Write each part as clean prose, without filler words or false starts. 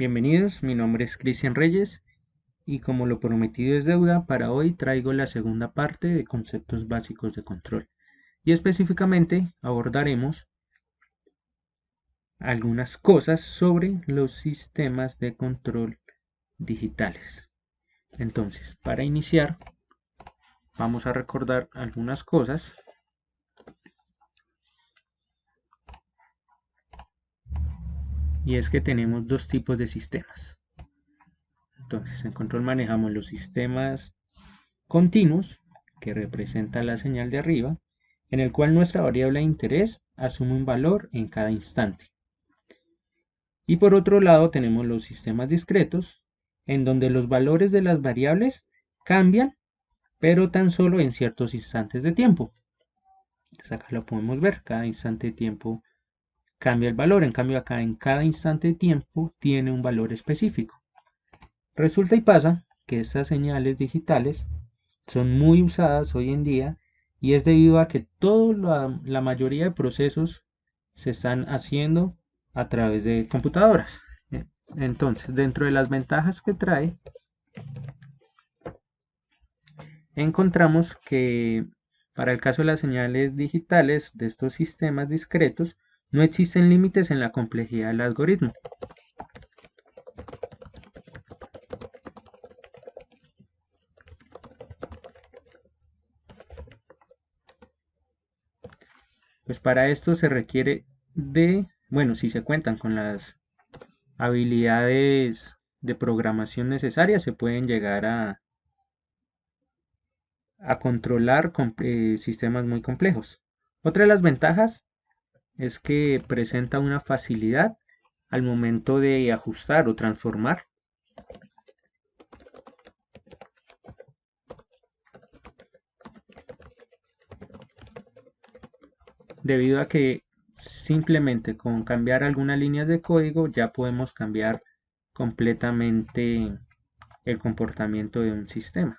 Bienvenidos, mi nombre es Cristian Reyes y como lo prometido es deuda, para hoy traigo la segunda parte de conceptos básicos de control y específicamente abordaremos algunas cosas sobre los sistemas de control digitales. Entonces, para iniciar, vamos a recordar algunas cosas. Y es que tenemos dos tipos de sistemas. Entonces, en control manejamos los sistemas continuos, que representa la señal de arriba, en el cual nuestra variable de interés asume un valor en cada instante. Y por otro lado tenemos los sistemas discretos, en donde los valores de las variables cambian, pero tan solo en ciertos instantes de tiempo. Entonces acá lo podemos ver, cada instante de tiempo cambia el valor, en cambio acá en cada instante de tiempo tiene un valor específico. Resulta y pasa que estas señales digitales son muy usadas hoy en día y es debido a que la mayoría de procesos se están haciendo a través de computadoras. Entonces, dentro de las ventajas que trae, encontramos que para el caso de las señales digitales de estos sistemas discretos, no existen límites en la complejidad del algoritmo. Pues para esto se requiere bueno, si se cuentan con las habilidades de programación necesarias, se pueden llegar a controlar sistemas muy complejos. Otra de las ventajas es que presenta una facilidad al momento de ajustar o transformar. Debido a que simplemente con cambiar algunas líneas de código ya podemos cambiar completamente el comportamiento de un sistema.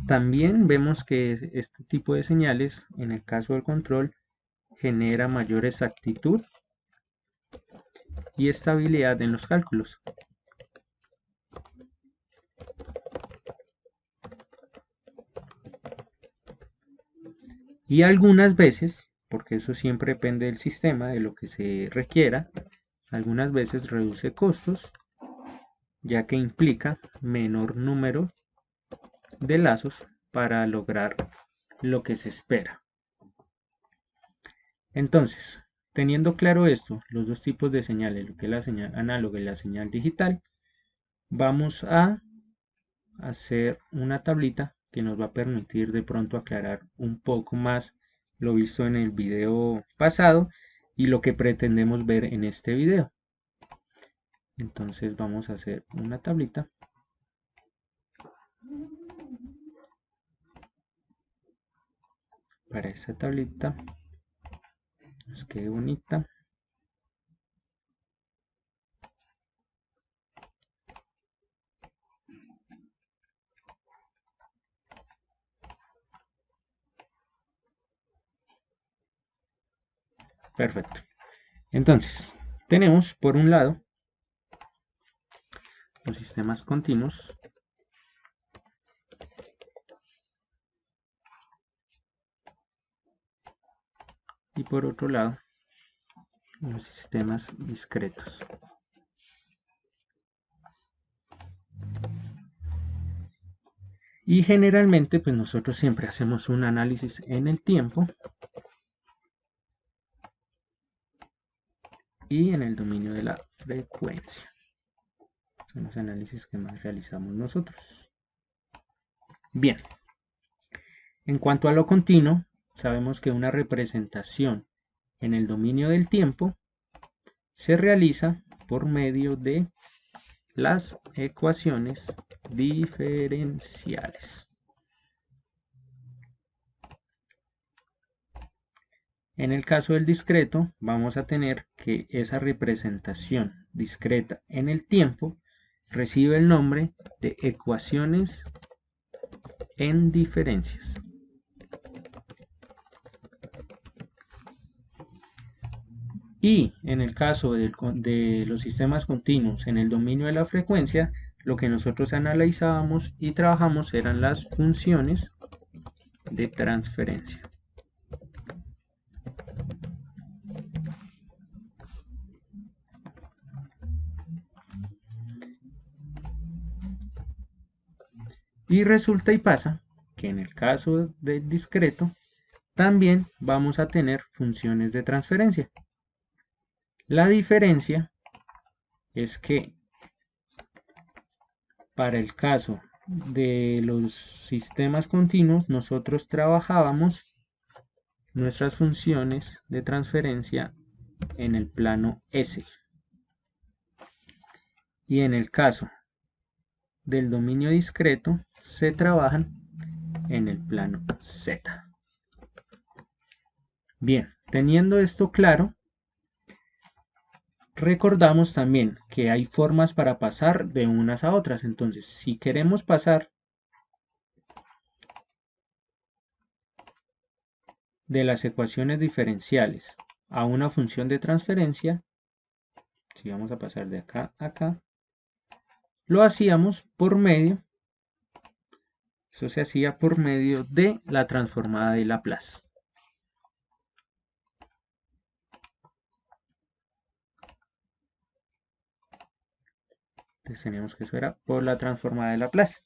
También vemos que este tipo de señales, en el caso del control, genera mayor exactitud y estabilidad en los cálculos. Y algunas veces, porque eso siempre depende del sistema, de lo que se requiera, algunas veces reduce costos, ya que implica menor número de lazos para lograr lo que se espera. Entonces, teniendo claro esto, los dos tipos de señales, lo que es la señal análoga y la señal digital, vamos a hacer una tablita que nos va a permitir de pronto aclarar un poco más lo visto en el video pasado y lo que pretendemos ver en este video. Entonces vamos a hacer una tablita. Para esta tablita nos quede bonita. Perfecto. Entonces, tenemos por un lado los sistemas continuos y por otro lado los sistemas discretos. Y generalmente pues nosotros siempre hacemos un análisis en el tiempo y en el dominio de la frecuencia. Son los análisis que más realizamos nosotros. Bien, en cuanto a lo continuo, sabemos que una representación en el dominio del tiempo se realiza por medio de las ecuaciones diferenciales. En el caso del discreto, vamos a tener que esa representación discreta en el tiempo recibe el nombre de ecuaciones en diferencias. Y en el caso de los sistemas continuos en el dominio de la frecuencia, lo que nosotros analizábamos y trabajamos eran las funciones de transferencia. Y resulta y pasa que en el caso del discreto también vamos a tener funciones de transferencia. La diferencia es que para el caso de los sistemas continuos nosotros trabajábamos nuestras funciones de transferencia en el plano S. Y en el caso del dominio discreto se trabajan en el plano Z. Bien, teniendo esto claro, recordamos también que hay formas para pasar de unas a otras. Entonces, si queremos pasar de las ecuaciones diferenciales a una función de transferencia, si vamos a pasar de acá a acá, lo hacíamos por medio, eso se hacía por medio de la transformada de Laplace. Entonces teníamos que eso era por la transformada de Laplace.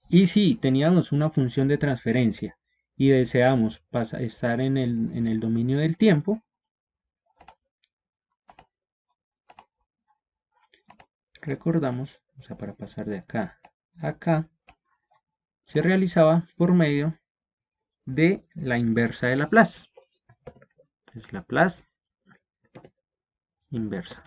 Y si teníamos una función de transferencia y deseamos estar en el dominio del tiempo, recordamos, o sea, para pasar de acá a acá, se realizaba por medio de la inversa de Laplace. Es Laplace inversa.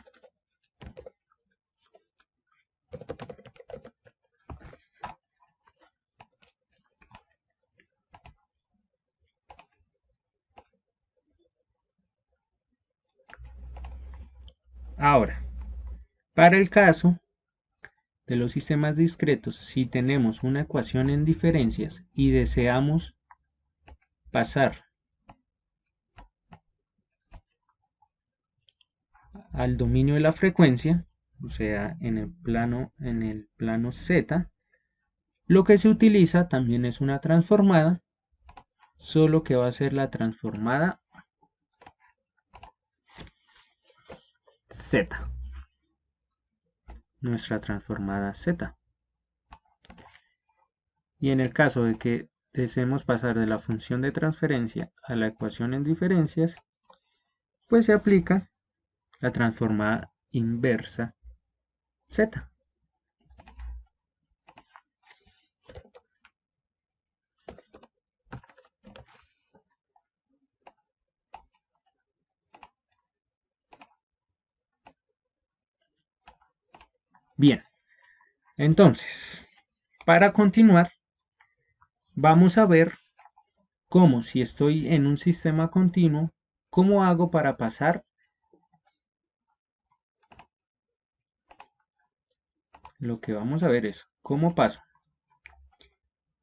Ahora, para el caso de los sistemas discretos, si tenemos una ecuación en diferencias y deseamos pasar al dominio de la frecuencia, o sea, en el plano Z, lo que se utiliza también es una transformada, solo que va a ser la transformada Z, nuestra transformada Z. Y en el caso de que deseemos pasar de la función de transferencia a la ecuación en diferencias, pues se aplica la transformada inversa Z. Bien, entonces, para continuar, vamos a ver cómo si estoy en un sistema continuo, cómo hago para pasar lo que vamos a ver es cómo paso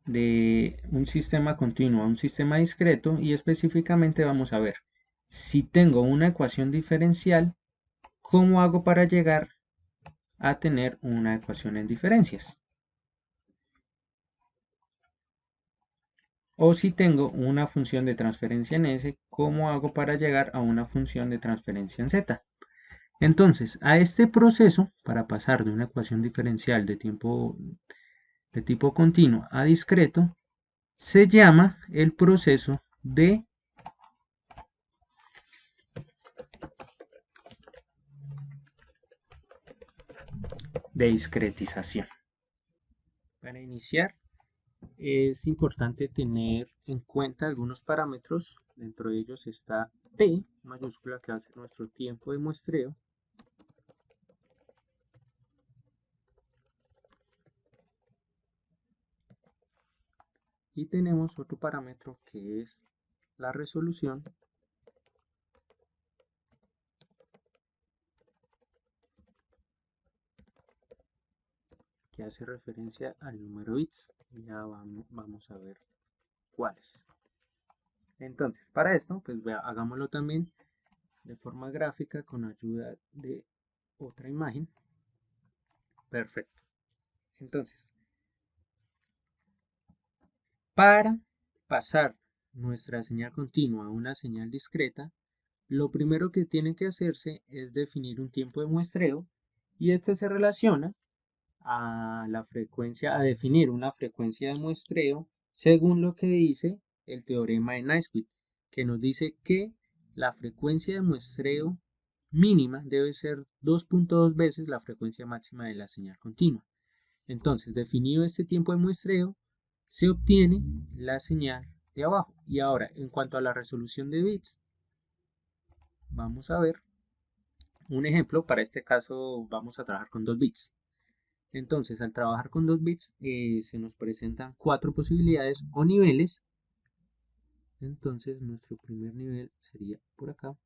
de un sistema continuo a un sistema discreto y específicamente vamos a ver si tengo una ecuación diferencial, cómo hago para llegar a tener una ecuación en diferencias. O si tengo una función de transferencia en S, cómo hago para llegar a una función de transferencia en Z. Entonces, a este proceso, para pasar de una ecuación diferencial de tipo continuo a discreto, se llama el proceso de discretización. Para iniciar, es importante tener en cuenta algunos parámetros. Dentro de ellos está T mayúscula, que va a ser nuestro tiempo de muestreo. Y tenemos otro parámetro que es la resolución, que hace referencia al número bits. Ya vamos a ver cuáles. Entonces, para esto, pues hagámoslo también de forma gráfica con ayuda de otra imagen. Perfecto. Entonces, para pasar nuestra señal continua a una señal discreta, lo primero que tiene que hacerse es definir un tiempo de muestreo y este se relaciona a la frecuencia, a definir una frecuencia de muestreo según lo que dice el teorema de Naismith, que nos dice que la frecuencia de muestreo mínima debe ser 2.2 veces la frecuencia máxima de la señal continua. Entonces, definido este tiempo de muestreo, se obtiene la señal de abajo. Y ahora, en cuanto a la resolución de bits, vamos a ver un ejemplo. Para este caso vamos a trabajar con 2 bits. Entonces, al trabajar con 2 bits, se nos presentan 4 posibilidades o niveles. Entonces, nuestro primer nivel sería por acá.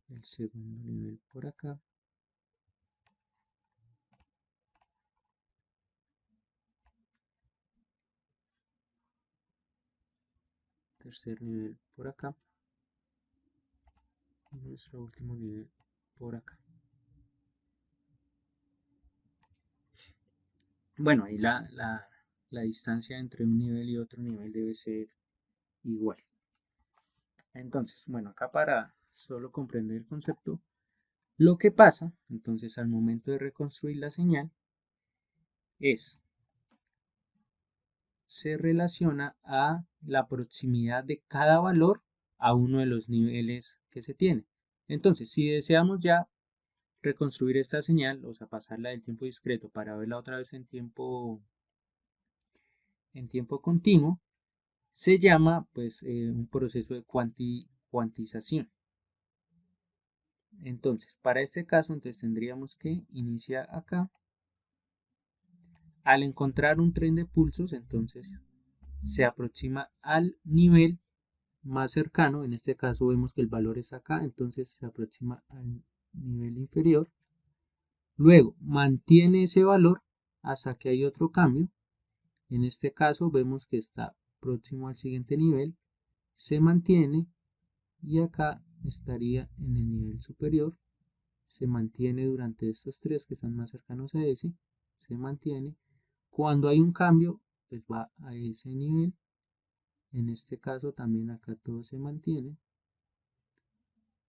El segundo nivel por acá. Tercer nivel por acá. Y nuestro último nivel por acá. Bueno, ahí la distancia entre un nivel y otro nivel debe ser igual. Entonces, bueno, acá para solo comprender el concepto, lo que pasa, entonces al momento de reconstruir la señal, se relaciona a la proximidad de cada valor a uno de los niveles que se tiene. Entonces, si deseamos ya reconstruir esta señal, o sea, pasarla del tiempo discreto para verla otra vez en tiempo continuo, se llama pues un proceso de cuantización. Entonces, para este caso, entonces tendríamos que iniciar acá. Al encontrar un tren de pulsos, entonces se aproxima al nivel más cercano. En este caso vemos que el valor es acá, entonces se aproxima al nivel inferior. Luego mantiene ese valor hasta que hay otro cambio. En este caso vemos que está próximo al siguiente nivel, se mantiene y acá estaría en el nivel superior. Se mantiene durante estos tres que están más cercanos a ese, se mantiene. Cuando hay un cambio, pues va a ese nivel. En este caso también acá todo se mantiene.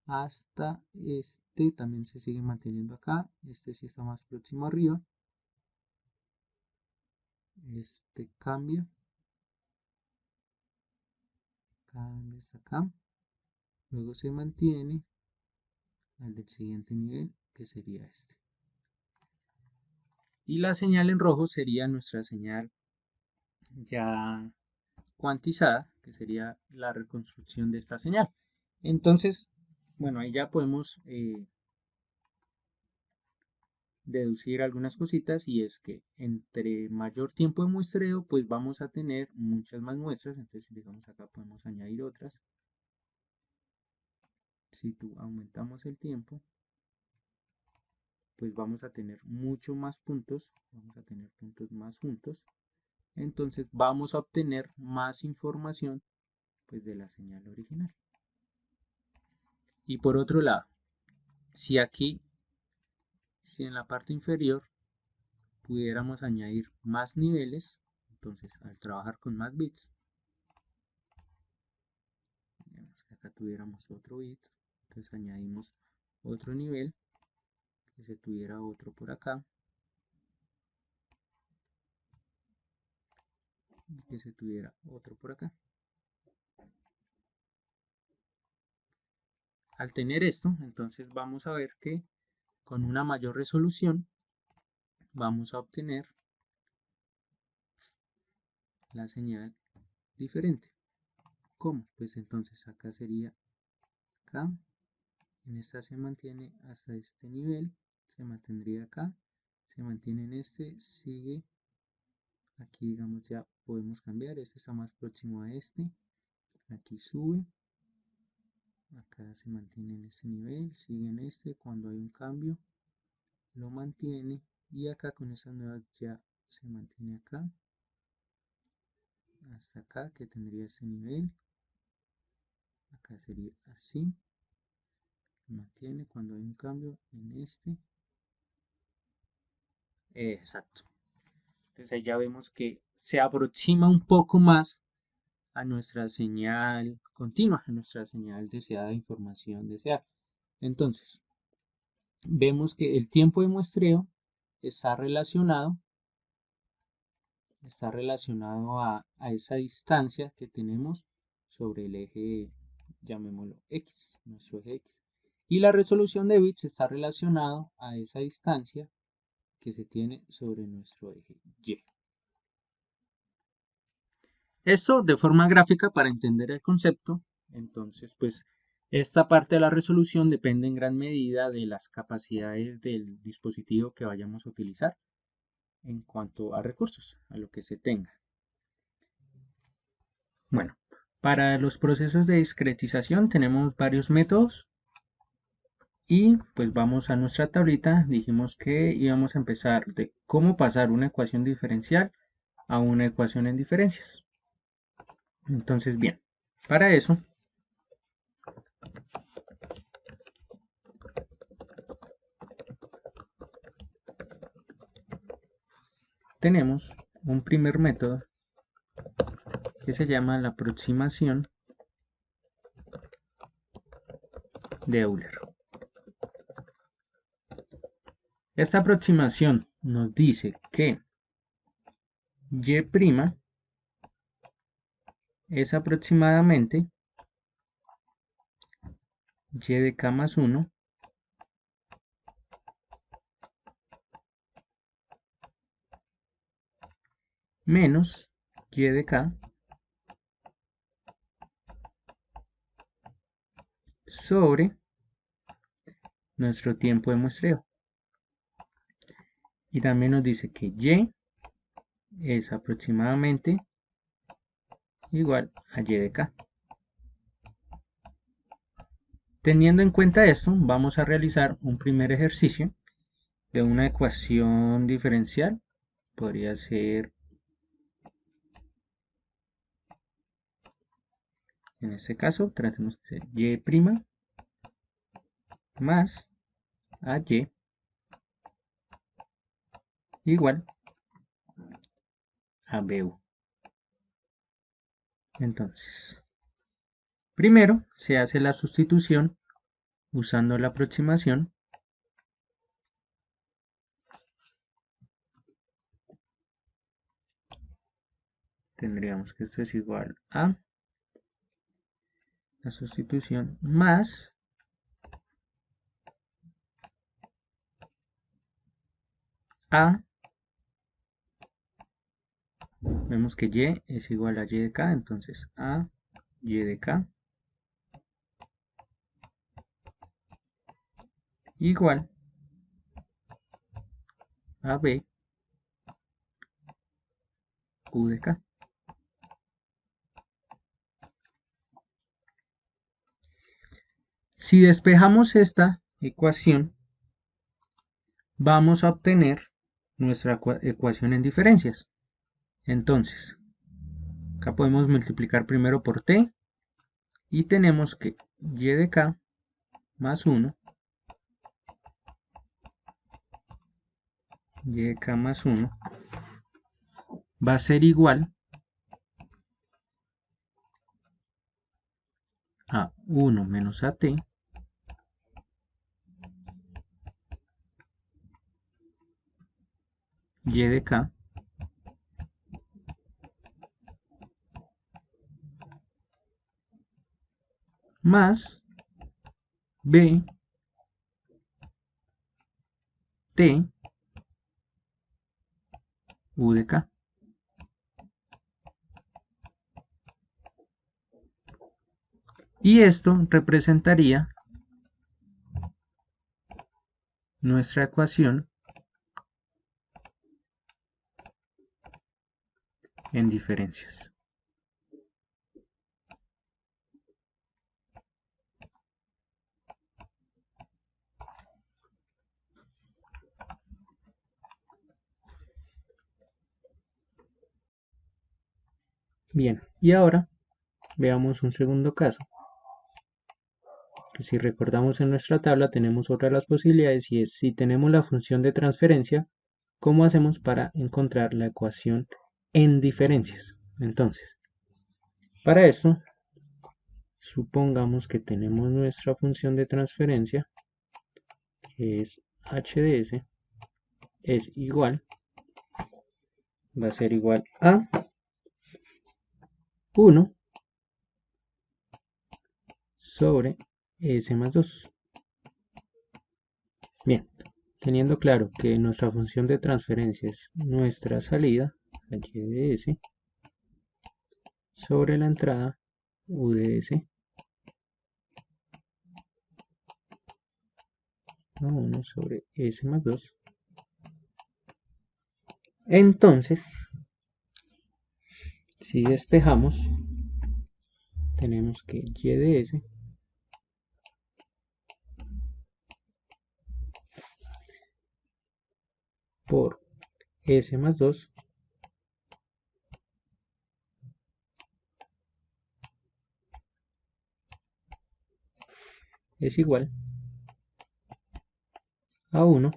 Hasta este también se sigue manteniendo acá. Este sí está más próximo arriba. Este cambia. Cambia hasta acá. Luego se mantiene al del siguiente nivel, que sería este. Y la señal en rojo sería nuestra señal ya cuantizada, que sería la reconstrucción de esta señal. Entonces, bueno, ahí ya podemos deducir algunas cositas, y es que entre mayor tiempo de muestreo, pues vamos a tener muchas más muestras. Entonces, digamos acá podemos añadir otras. Si aumentamos el tiempo, pues vamos a tener mucho más puntos, vamos a tener puntos más juntos. Entonces vamos a obtener más información pues de la señal original. Y por otro lado, si en la parte inferior pudiéramos añadir más niveles, entonces al trabajar con más bits, digamos que acá tuviéramos otro bit, entonces añadimos otro nivel, que se tuviera otro por acá, y que se tuviera otro por acá. Al tener esto, entonces vamos a ver que con una mayor resolución vamos a obtener la señal diferente. ¿Cómo? Pues entonces acá sería acá, en esta se mantiene hasta este nivel, se mantendría acá, se mantiene en este, sigue aquí, digamos ya podemos cambiar, este está más próximo a este, aquí sube, acá se mantiene en este nivel, sigue en este, cuando hay un cambio lo mantiene, y acá con esas nuevas ya se mantiene acá, hasta acá, que tendría este nivel. Acá sería así. Mantiene cuando hay un cambio en este. Exacto. Entonces ahí ya vemos que se aproxima un poco más a nuestra señal continua, a nuestra señal deseada de información deseada. Entonces, vemos que el tiempo de muestreo está relacionado a esa distancia que tenemos sobre el eje, llamémoslo X, nuestro eje X. Y la resolución de bits está relacionado a esa distancia que se tiene sobre nuestro eje Y. Esto de forma gráfica para entender el concepto. Entonces, pues esta parte de la resolución depende en gran medida de las capacidades del dispositivo que vayamos a utilizar en cuanto a recursos, a lo que se tenga. Bueno, para los procesos de discretización tenemos varios métodos y pues vamos a nuestra tablita. Dijimos que íbamos a empezar de cómo pasar una ecuación diferencial a una ecuación en diferencias. Entonces, bien, para eso tenemos un primer método que se llama la aproximación de Euler. Esta aproximación nos dice que y' es aproximadamente y de k más 1 menos y de k sobre nuestro tiempo de muestreo. Y también nos dice que y es aproximadamente igual a y de k. Teniendo en cuenta esto, vamos a realizar un primer ejercicio de una ecuación diferencial. Podría ser, en este caso, tratemos de hacer y' más ay igual a bu. Entonces, primero se hace la sustitución usando la aproximación. Tendríamos que esto es igual a la sustitución más a, vemos que y es igual a y de k, entonces a y de k igual a b u de k. Si despejamos esta ecuación, vamos a obtener nuestra ecuación en diferencias. Entonces, acá podemos multiplicar primero por t y tenemos que y de k más 1 y de k más 1 va a ser igual a 1 menos at y de k más b t u de k. Y esto representaría nuestra ecuación en diferencias. Bien, y ahora veamos un segundo caso, que si recordamos en nuestra tabla tenemos otra de las posibilidades y es si tenemos la función de transferencia, ¿cómo hacemos para encontrar la ecuación en diferencias? Entonces, para esto, supongamos que tenemos nuestra función de transferencia, que es h de s, es igual, va a ser igual a 1 sobre s más 2. Bien, teniendo claro que nuestra función de transferencia es nuestra salida, h de s, sobre la entrada, u de s, a 1 sobre s más 2. Entonces, si despejamos, tenemos que y de s por s más 2 es igual a 1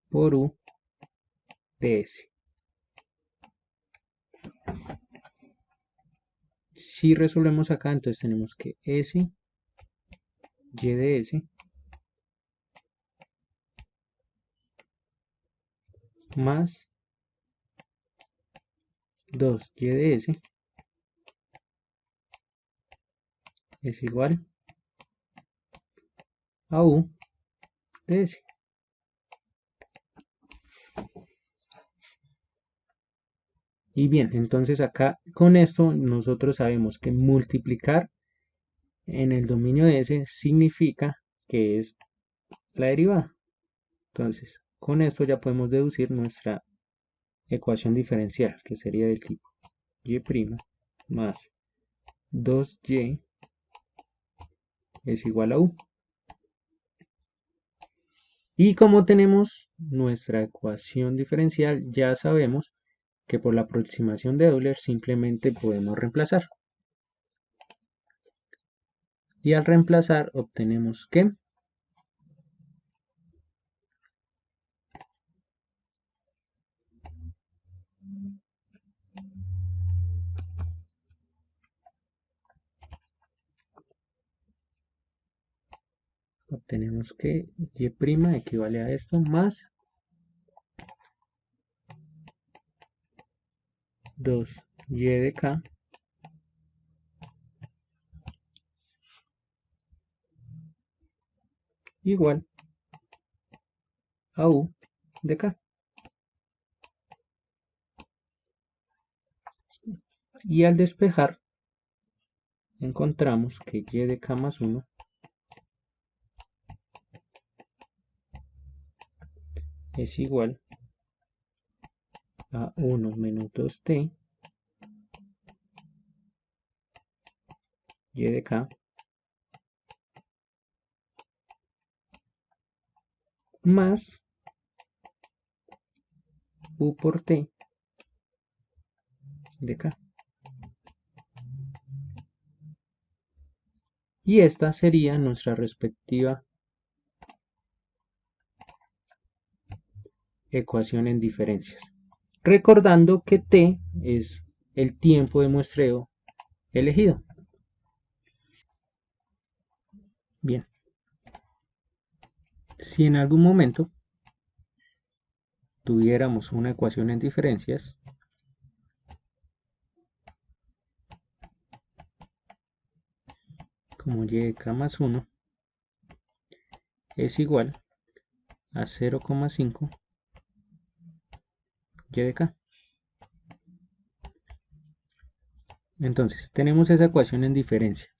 por u de s. Si resolvemos acá, entonces tenemos que s y de s más 2y de s es igual a u de s. Y bien, entonces acá con esto nosotros sabemos que multiplicar en el dominio de S significa que es la derivada. Entonces, con esto ya podemos deducir nuestra ecuación diferencial, que sería del tipo y' más 2y es igual a u. Y como tenemos nuestra ecuación diferencial, ya sabemos que por la aproximación de Euler simplemente podemos reemplazar. Y al reemplazar obtenemos que y' equivale a esto más 2y de k igual a u de k. Y al despejar encontramos que y de k más 1 es igual a 1 menos 2t y de k más u por t de k. Y esta sería nuestra respectiva ecuación en diferencias. Recordando que t es el tiempo de muestreo elegido. Bien. Si en algún momento tuviéramos una ecuación en diferencias, como y de k más 1 es igual a 0,5 y de k. Entonces, tenemos esa ecuación en diferencia.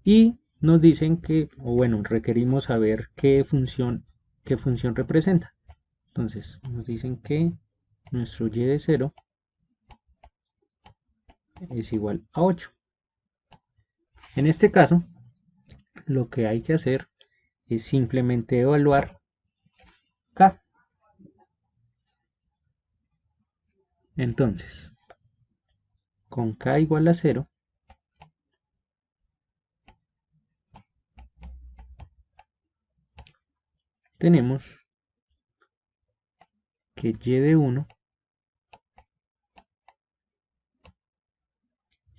Y nos dicen que, o bueno, requerimos saber qué función representa. Entonces, nos dicen que nuestro y de 0 es igual a 8. En este caso, lo que hay que hacer es simplemente evaluar k. Entonces, con k igual a 0, tenemos que y de 1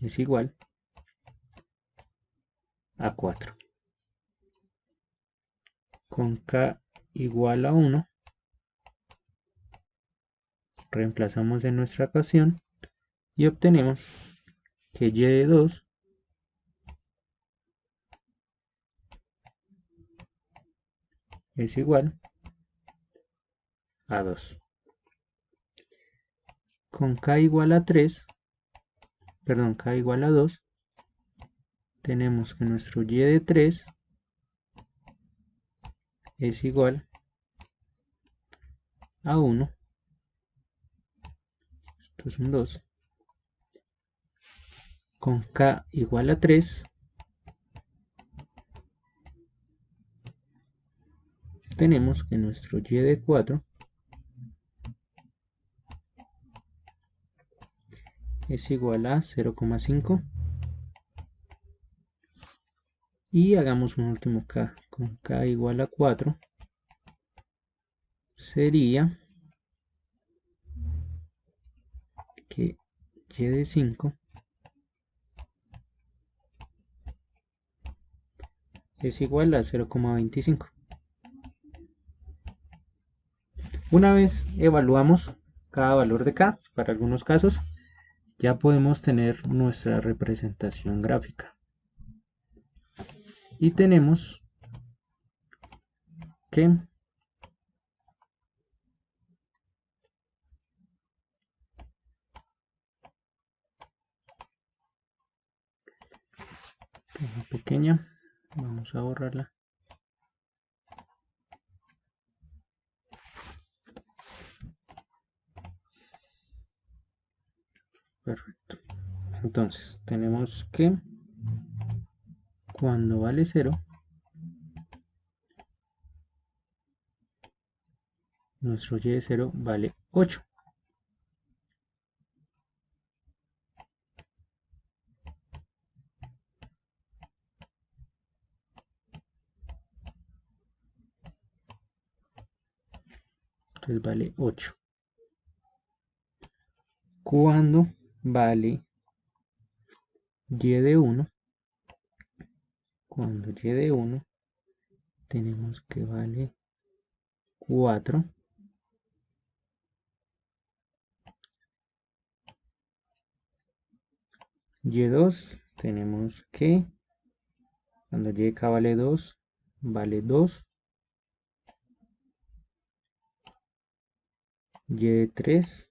es igual a 4. Con k igual a 1, reemplazamos en nuestra ecuación y obtenemos que y de 2 es igual a 2. Con k igual a 3, perdón, k igual a 2, tenemos que nuestro y de 3 es igual a 1. Esto es un 2. Con k igual a 3, tenemos que nuestro y de 4 es igual a 0,5. Y hagamos un último k. Con k igual a 4 sería que y de 5 es igual a 0,25. Una vez evaluamos cada valor de k, para algunos casos, ya podemos tener nuestra representación gráfica. Y tenemos que pequeña, vamos a borrarla. Perfecto. Entonces tenemos que cuando vale 0, nuestro y de 0 vale 8. Entonces vale 8. Cuando vale y de 1, cuando y de 1 tenemos que vale 4. Y2 tenemos que cuando y de k vale 2, vale 2. Y de 3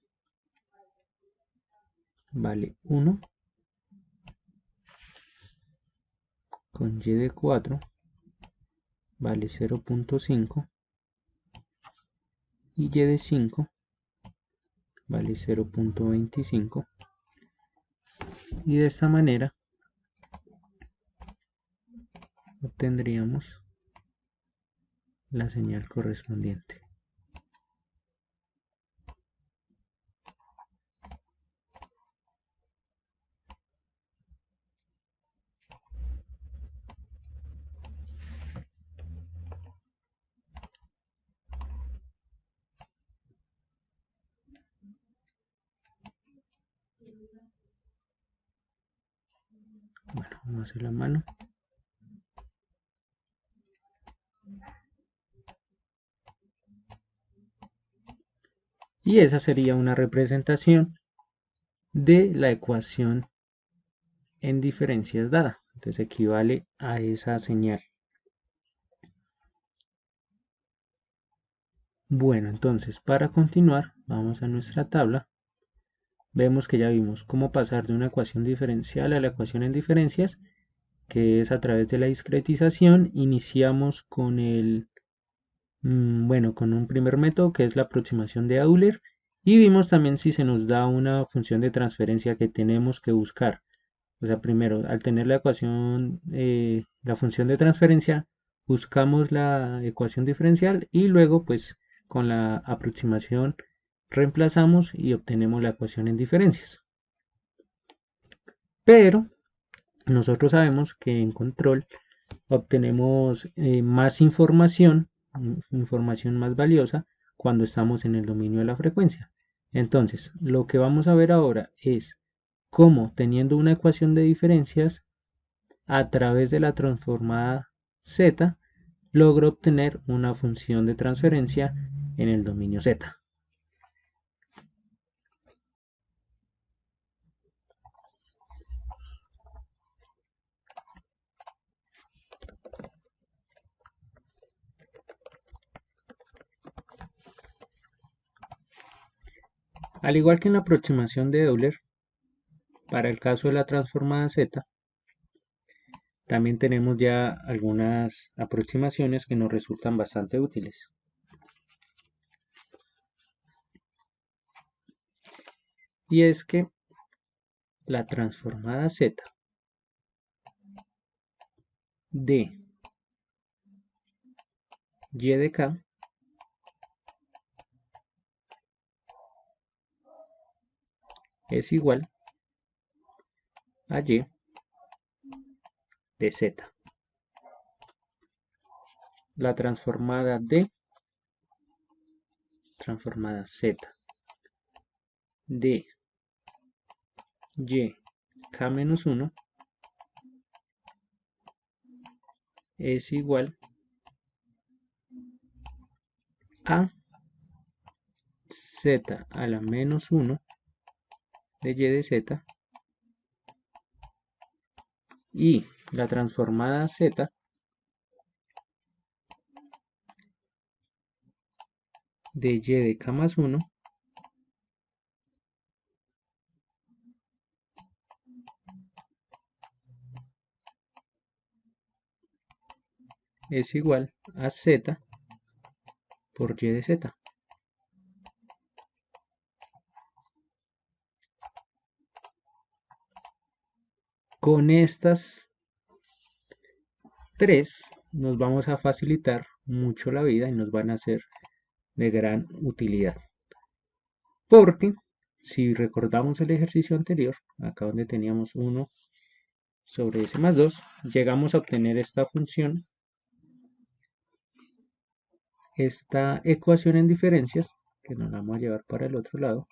vale 1. Con y de 4 vale 0,5. Y y de 5 vale 0,25. Y de esta manera obtendríamos la señal correspondiente. Bueno, vamos a hacer la mano. Y esa sería una representación de la ecuación en diferencias dada. Entonces equivale a esa señal. Bueno, entonces para continuar, vamos a nuestra tabla. Vemos que ya vimos cómo pasar de una ecuación diferencial a la ecuación en diferencias, que es a través de la discretización. Iniciamos con con un primer método que es la aproximación de Euler, y vimos también si se nos da una función de transferencia que tenemos que buscar. O sea, primero, al tener la ecuación, la función de transferencia, buscamos la ecuación diferencial y luego, pues, con la aproximación reemplazamos y obtenemos la ecuación en diferencias. Pero nosotros sabemos que en control obtenemos más información, información más valiosa cuando estamos en el dominio de la frecuencia. Entonces, lo que vamos a ver ahora es cómo teniendo una ecuación de diferencias a través de la transformada z, logro obtener una función de transferencia en el dominio z. Al igual que en la aproximación de Euler, para el caso de la transformada z, también tenemos ya algunas aproximaciones que nos resultan bastante útiles. Y es que la transformada z de y de k es igual a y de z. La transformada z de y k-1 es igual a z a la menos 1 de y de z, y la transformada z de y de k más 1 es igual a z por y de z. Con estas tres nos vamos a facilitar mucho la vida y nos van a ser de gran utilidad. Porque si recordamos el ejercicio anterior, acá donde teníamos 1 sobre s más 2, llegamos a obtener esta función, esta ecuación en diferencias, que nos la vamos a llevar para el otro lado,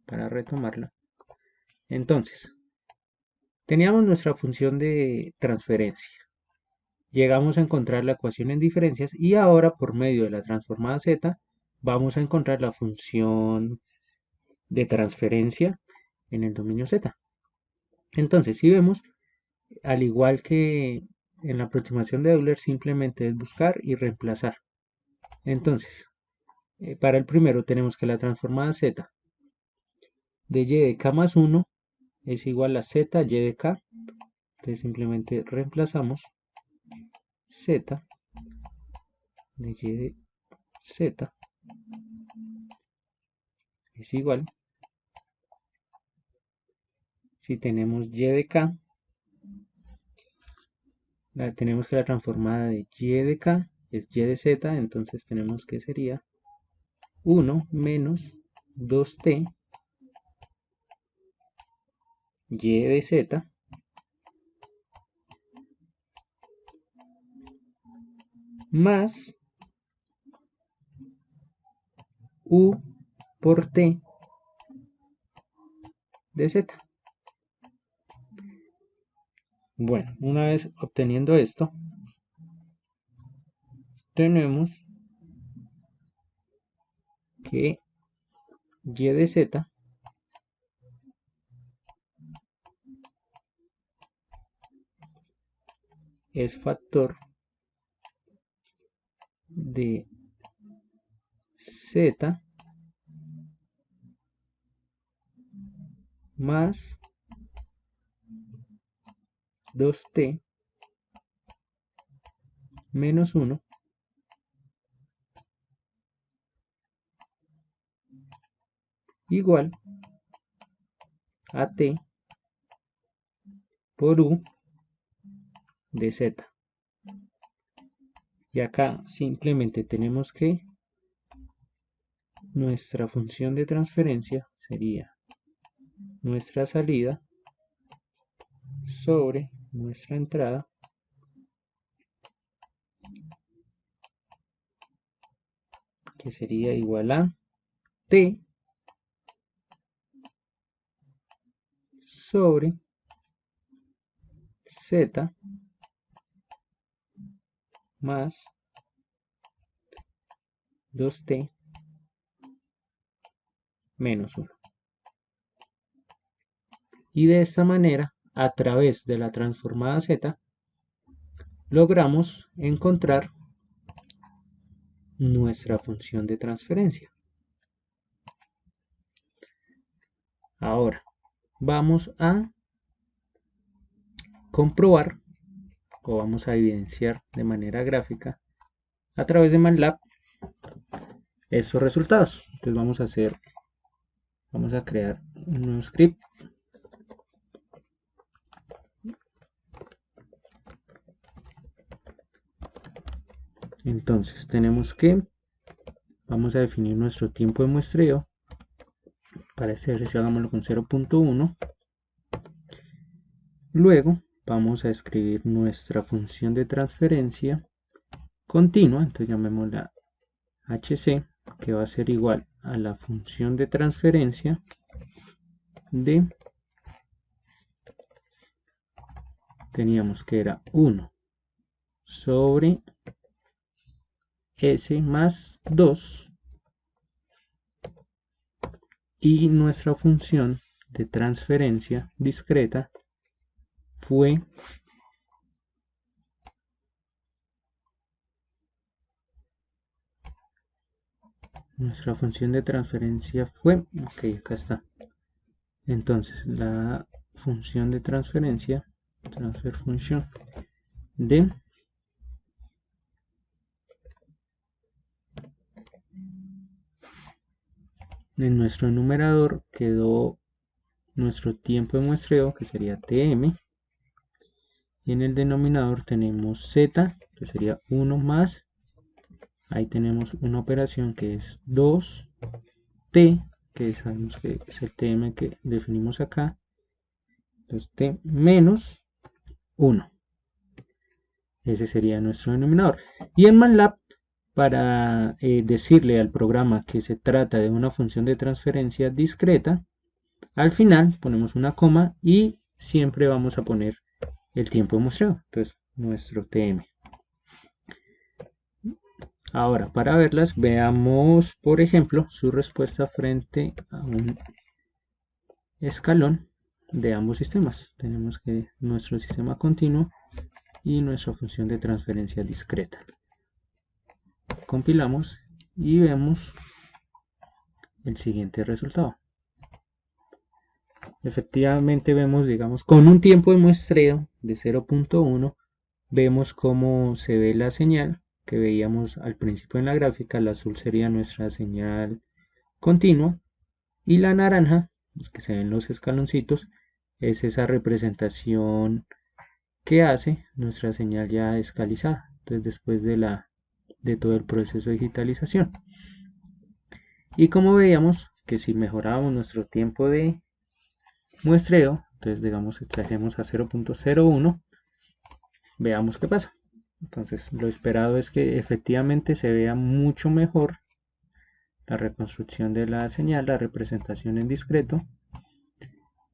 para retomarla. Entonces, teníamos nuestra función de transferencia. Llegamos a encontrar la ecuación en diferencias y ahora por medio de la transformada z vamos a encontrar la función de transferencia en el dominio z. Entonces, si vemos, al igual que en la aproximación de Euler, simplemente es buscar y reemplazar. Entonces, para el primero tenemos que la transformada z de y de k más 1 es igual a z y de k. Entonces simplemente reemplazamos z de y de z es igual, si tenemos y de k, tenemos que la transformada de y de k es y de z, entonces tenemos que sería 1 menos 2t y de z más u por t de z. Bueno, una vez obteniendo esto, tenemos que y de z es factor de z más 2t menos 1 igual a t por u de z. Y acá simplemente tenemos que nuestra función de transferencia sería nuestra salida sobre nuestra entrada que sería igual a t sobre z más 2t menos 1. Y de esta manera, a través de la transformada z, logramos encontrar nuestra función de transferencia. Ahora, vamos a comprobar o vamos a evidenciar de manera gráfica a través de MATLAB esos resultados. Entonces vamos a crear un nuevo script. Entonces vamos a definir nuestro tiempo de muestreo. Para este ejercicio hagámoslo con 0.1. Luego vamos a escribir nuestra función de transferencia continua, entonces llamémosla HC, que va a ser igual a la función de transferencia de, teníamos que era 1 sobre S más 2, y nuestra función de transferencia discreta fue ok, acá está. Entonces la función de transferencia, transfer function de en nuestro numerador quedó nuestro tiempo de muestreo, que sería tm, y en el denominador tenemos z, que sería 1 más, ahí tenemos una operación que es 2t, que sabemos que es el tm que definimos acá, entonces t menos 1, ese sería nuestro denominador. Y en MATLAB, para decirle al programa que se trata de una función de transferencia discreta, al final ponemos una coma y siempre vamos a poner el tiempo de muestreo, entonces nuestro tm. Ahora, para verlas, veamos, por ejemplo, su respuesta frente a un escalón de ambos sistemas. Tenemos que nuestro sistema continuo y nuestra función de transferencia discreta. Compilamos y vemos el siguiente resultado. Efectivamente vemos, digamos, con un tiempo de muestreo de 0.1, vemos cómo se ve la señal que veíamos al principio en la gráfica. El azul sería nuestra señal continua y la naranja, los que se ven los escaloncitos, es esa representación que hace nuestra señal ya escalizada, entonces después de todo el proceso de digitalización. Y como veíamos que si mejorábamos nuestro tiempo de muestreo, entonces digamos extraemos a 0.01, veamos qué pasa. Entonces lo esperado es que efectivamente se vea mucho mejor la reconstrucción de la señal, la representación en discreto.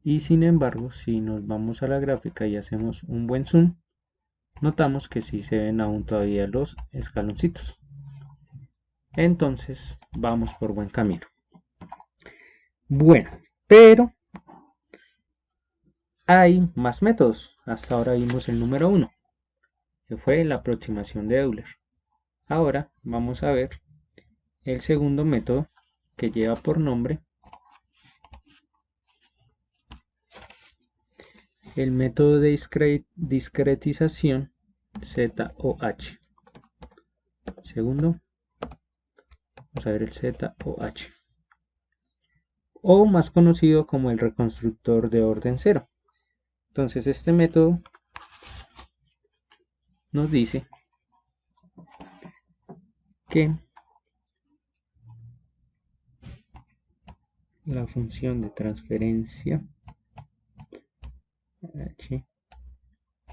Y sin embargo, si nos vamos a la gráfica y hacemos un buen zoom, notamos que sí se ven aún todavía los escaloncitos. Entonces vamos por buen camino. Bueno, pero hay más métodos. Hasta ahora vimos el número 1, que fue la aproximación de Euler. Ahora vamos a ver el segundo método, que lleva por nombre el método de discretización ZOH. Segundo, vamos a ver el ZOH, o más conocido como el reconstructor de orden cero. Entonces este método nos dice que la función de transferencia h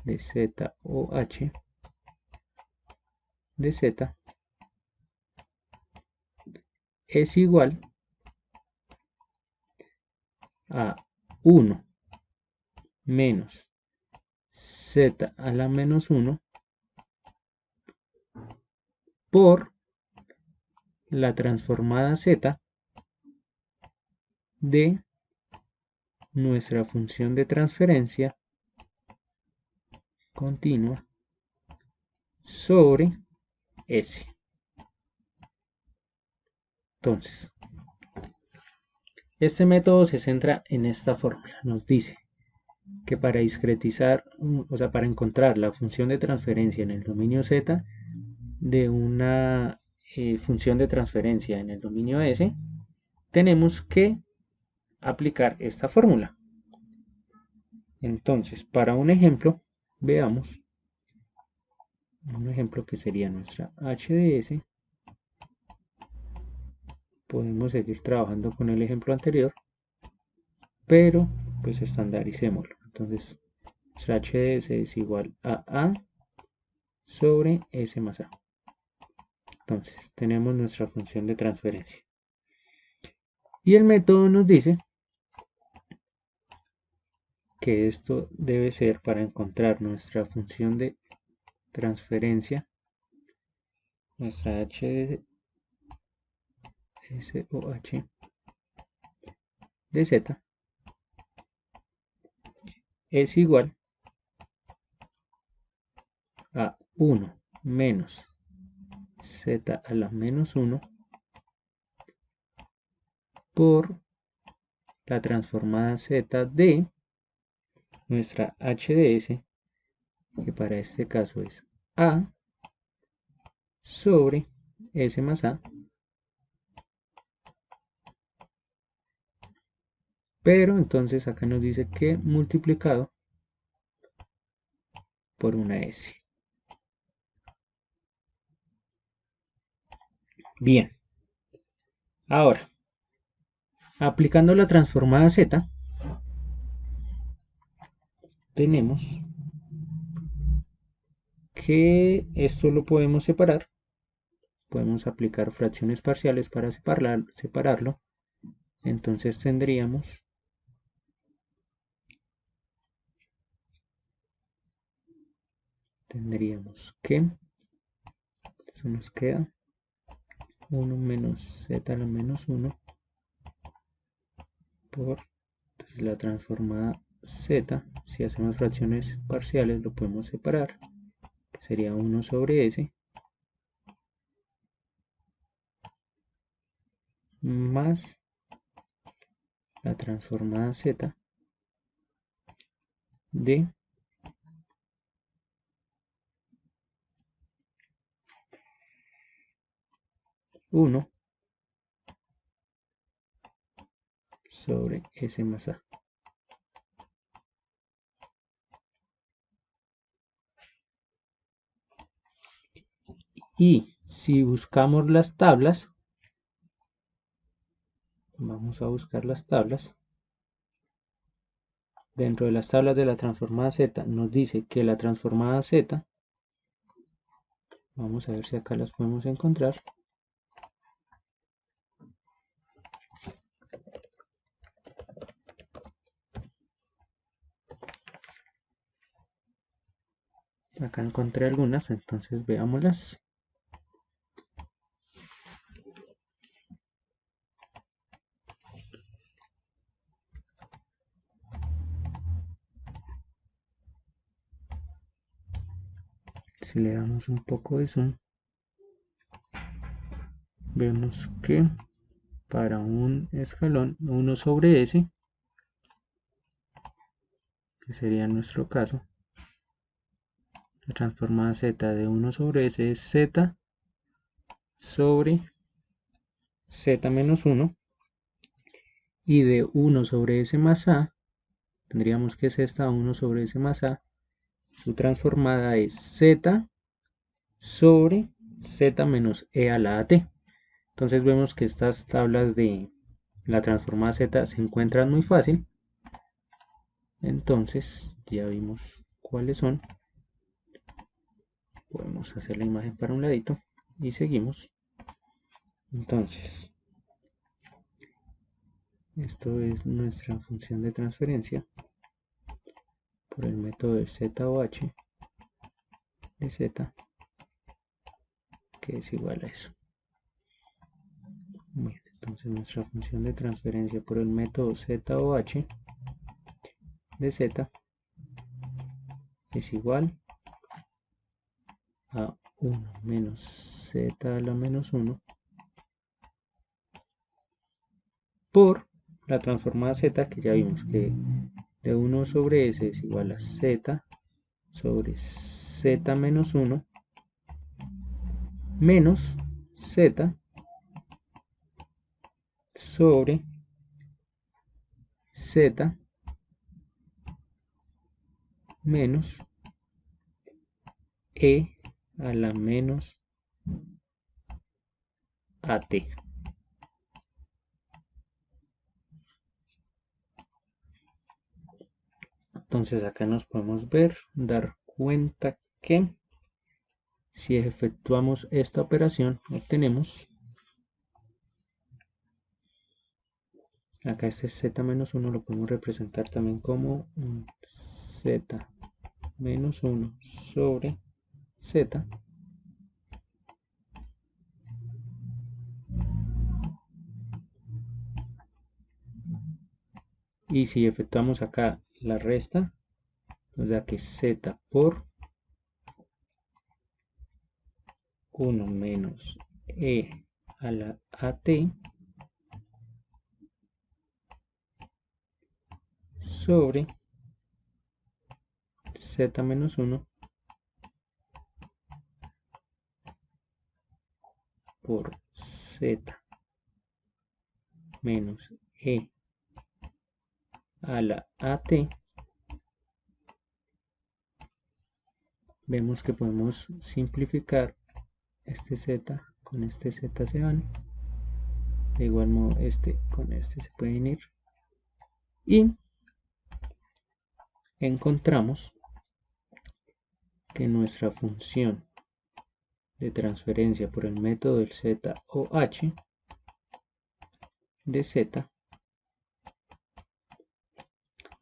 de z o h de z es igual a 1 menos z a la menos 1 por la transformada z de nuestra función de transferencia continua sobre S. Entonces, este método se centra en esta fórmula. Nos dice que para discretizar, o sea, para encontrar la función de transferencia en el dominio Z de una función de transferencia en el dominio S, tenemos que aplicar esta fórmula. Entonces, para un ejemplo, veamos un ejemplo que sería nuestra h de S. Podemos seguir trabajando con el ejemplo anterior, pero pues estandaricémoslo. Entonces, nuestra h de S es igual a sobre S más A. Entonces, tenemos nuestra función de transferencia. Y el método nos dice que esto debe ser para encontrar nuestra función de transferencia, nuestra h de S o h de Z es igual a 1 menos Z a la menos 1 por la transformada Z de nuestra h de S, que para este caso es A sobre S más A, pero entonces acá nos dice que multiplicado por una S. Bien, ahora, aplicando la transformada Z, tenemos que esto lo podemos separar. Podemos aplicar fracciones parciales para separarlo. Entonces tendríamos que eso nos queda 1 menos z a la menos 1 por entonces la transformada z. Si hacemos fracciones parciales lo podemos separar, que sería 1 sobre s más la transformada z de 1 sobre S más A. Y si buscamos las tablas, vamos a buscar las tablas. Dentro de las tablas de la transformada Z nos dice que la transformada Z, vamos a ver si acá las podemos encontrar. Acá encontré algunas, entonces veámoslas. Si le damos un poco de zoom, vemos que para un escalón 1 sobre S, que sería nuestro caso, la transformada Z de 1 sobre S es Z sobre Z menos 1, y de 1 sobre S más A, tendríamos que es esta 1 sobre S más A, su transformada es Z sobre Z menos E a la AT. Entonces vemos que estas tablas de la transformada z se encuentran muy fácil. Entonces ya vimos cuáles son. Podemos hacer la imagen para un ladito y seguimos. Entonces, esto es nuestra función de transferencia por el método de z o h de z, que es igual a eso. Bueno, entonces nuestra función de transferencia por el método z o h de z es igual a 1 menos z a la menos 1 por la transformada z, que ya vimos que de 1 sobre s es igual a z sobre z menos 1 menos z sobre z menos e a la menos at. Entonces acá nos podemos dar cuenta que si efectuamos esta operación obtenemos, acá este z menos 1 lo podemos representar también como z menos 1 sobre z y si efectuamos acá la resta nos da que z por 1 menos e a la at sobre z menos 1 por z menos e a la at. Vemos que podemos simplificar este z con este z se van, de igual modo este con este se pueden ir y encontramos que nuestra función de transferencia por el método del z o h de z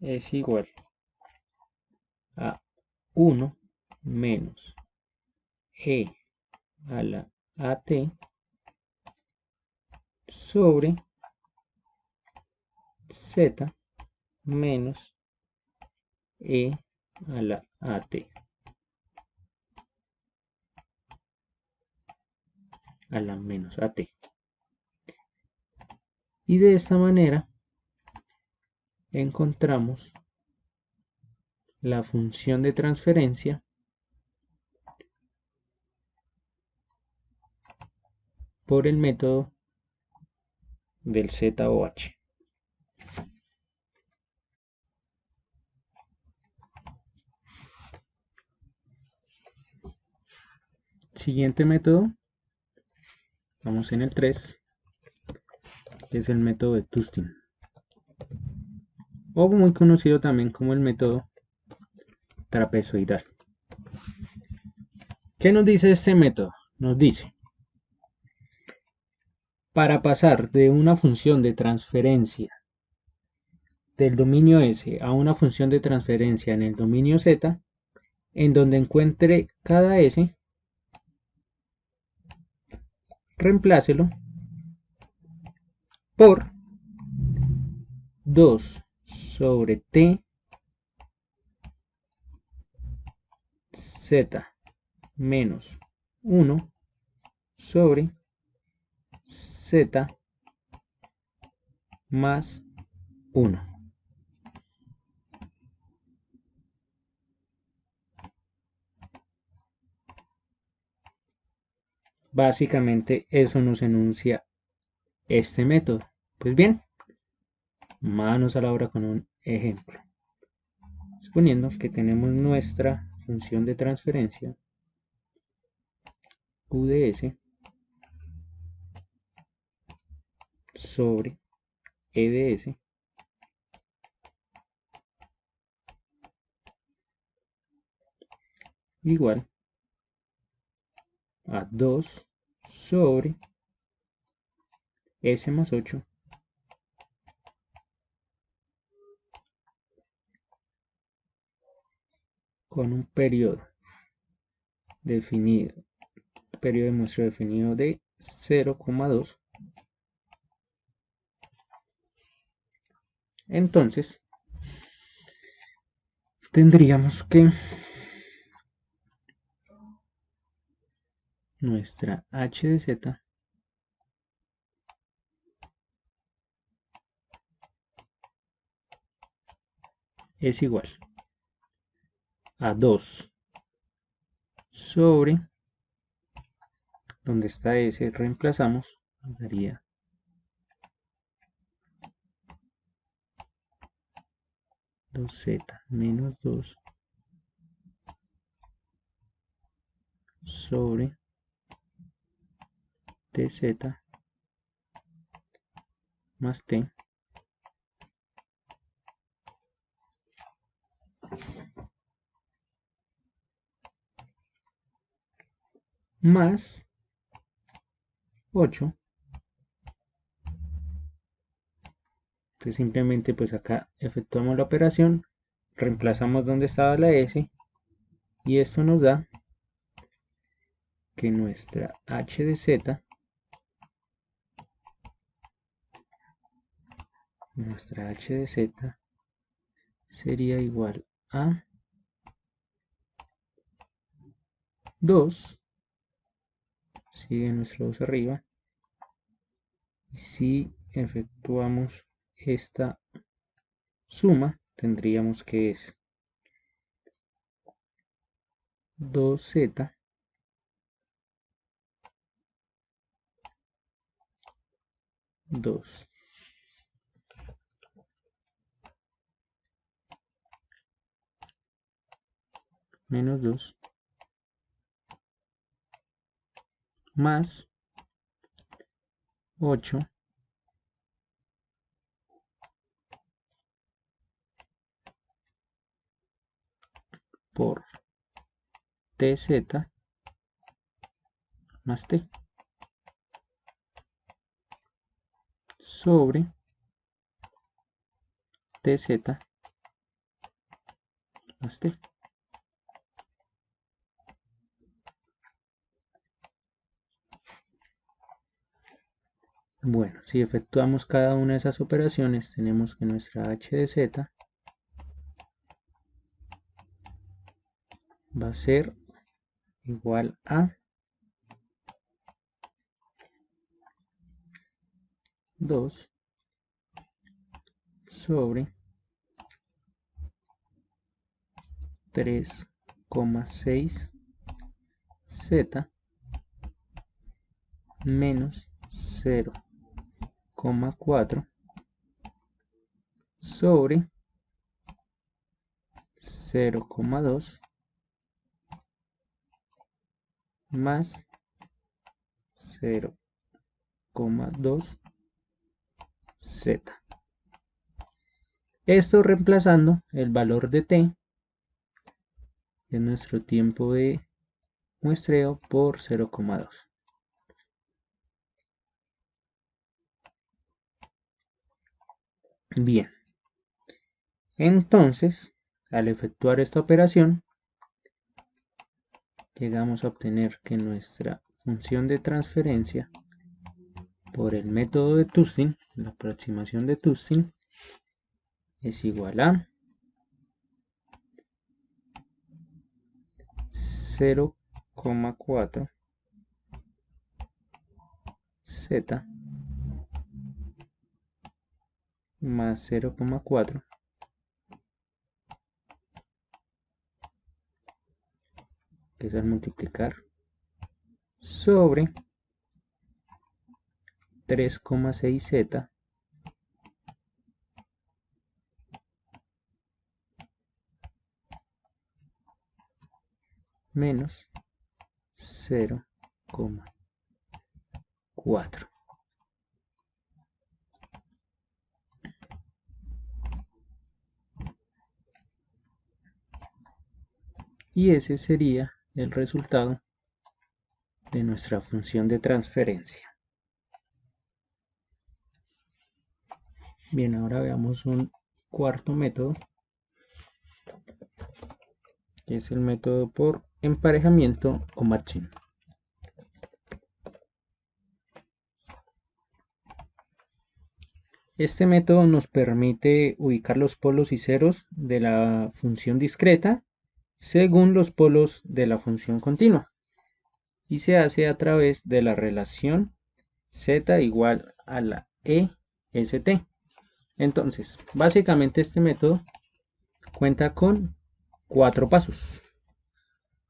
es igual a 1 menos e a la at sobre z menos e a la at a la menos at. Y de esta manera encontramos la función de transferencia por el método del z o h. Siguiente método, vamos en el 3, que es el método de Tustin, o muy conocido también como el método trapezoidal. ¿Qué nos dice este método? Nos dice, para pasar de una función de transferencia del dominio S a una función de transferencia en el dominio Z, en donde encuentre cada S, reemplácelo por 2 sobre T Z menos 1 sobre Z más 1. Básicamente eso nos enuncia este método. Pues bien, manos a la obra con un ejemplo. Suponiendo que tenemos nuestra función de transferencia U de S sobre E de S igual a 2 sobre S más 8 con un periodo definido, periodo de muestreo definido de 0,2. Entonces, tendríamos que nuestra h de z es igual a 2 sobre, donde está S, reemplazamos, nos daría 2z menos 2 sobre tz más t más 8. Entonces simplemente pues acá efectuamos la operación, reemplazamos donde estaba la S y esto nos da que nuestra h de z, sería igual a 2, sigue nuestro 2 arriba, y si efectuamos esta suma, tendríamos que es 2z dos menos 2 más 8 por tz más t sobre tz más t. Bueno, si efectuamos cada una de esas operaciones, tenemos que nuestra h de z va a ser igual a 2 sobre 3,6 z menos 0,4 sobre 0,2 más 0,2 z. Esto reemplazando el valor de t, de nuestro tiempo de muestreo, por 0,2. Bien, entonces al efectuar esta operación llegamos a obtener que nuestra función de transferencia por el método de Tustin, la aproximación de Tustin, es igual a 0,4 z más 0,4 que es al multiplicar sobre 3,6 z menos 0,4. y ese sería el resultado de nuestra función de transferencia. Bien, ahora veamos un cuarto método, que es el método por emparejamiento o matching. Este método nos permite ubicar los polos y ceros de la función discreta según los polos de la función continua, y se hace a través de la relación z igual a la EST. Entonces, básicamente este método cuenta con 4 pasos.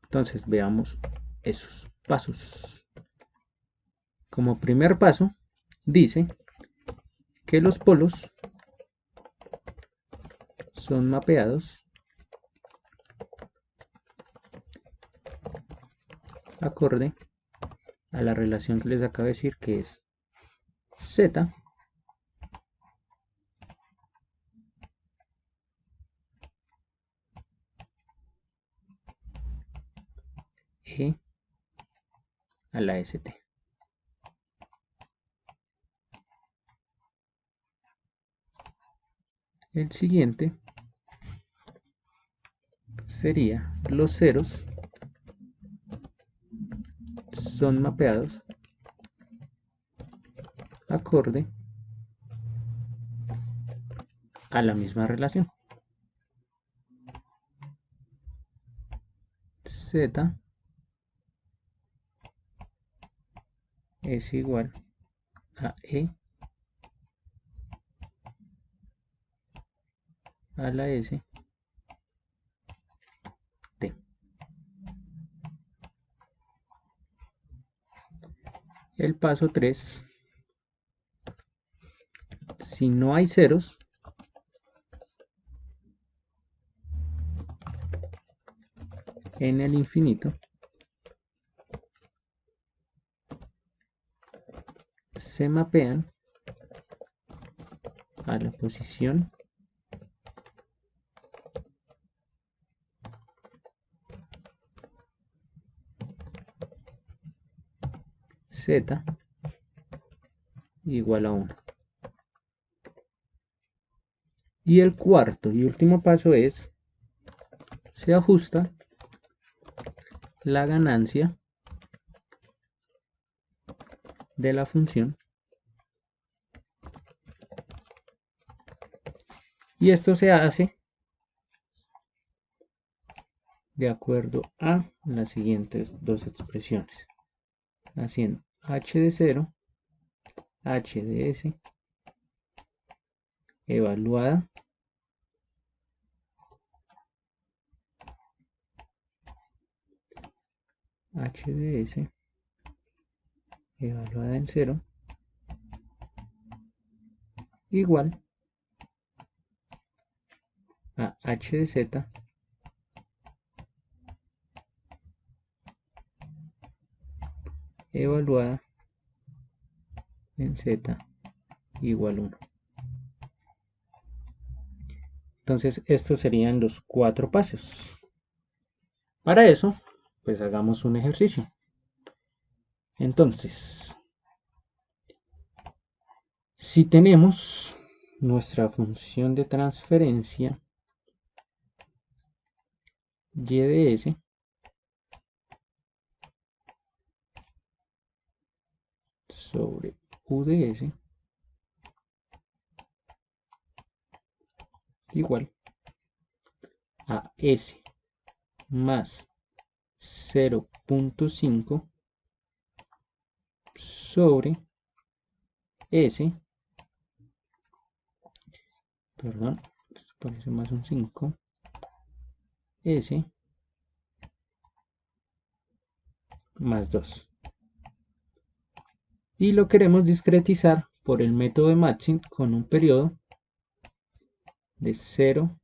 Entonces, veamos esos pasos. Como primer paso, dice que los polos son mapeados acorde a la relación que les acabo de decir, que es z e a la st. El siguiente sería los ceros son mapeados acorde a la misma relación. Z es igual a E a la S T. El paso 3, si no hay ceros, en el infinito, se mapean a la posición Z igual a 1. Y el cuarto y último paso es, se ajusta la ganancia de la función, y esto se hace de acuerdo a las siguientes dos expresiones, haciendo h de 0, h de s evaluada h de s evaluada en 0 igual a h de z evaluada en z igual 1. Entonces estos serían los 4 pasos. Para eso, pues hagamos un ejercicio. Entonces, si tenemos nuestra función de transferencia y de s sobre u de s igual a s más 0.5 sobre s, perdón, esto parece más un 5, s más 2. Y lo queremos discretizar por el método de matching con un periodo de 0,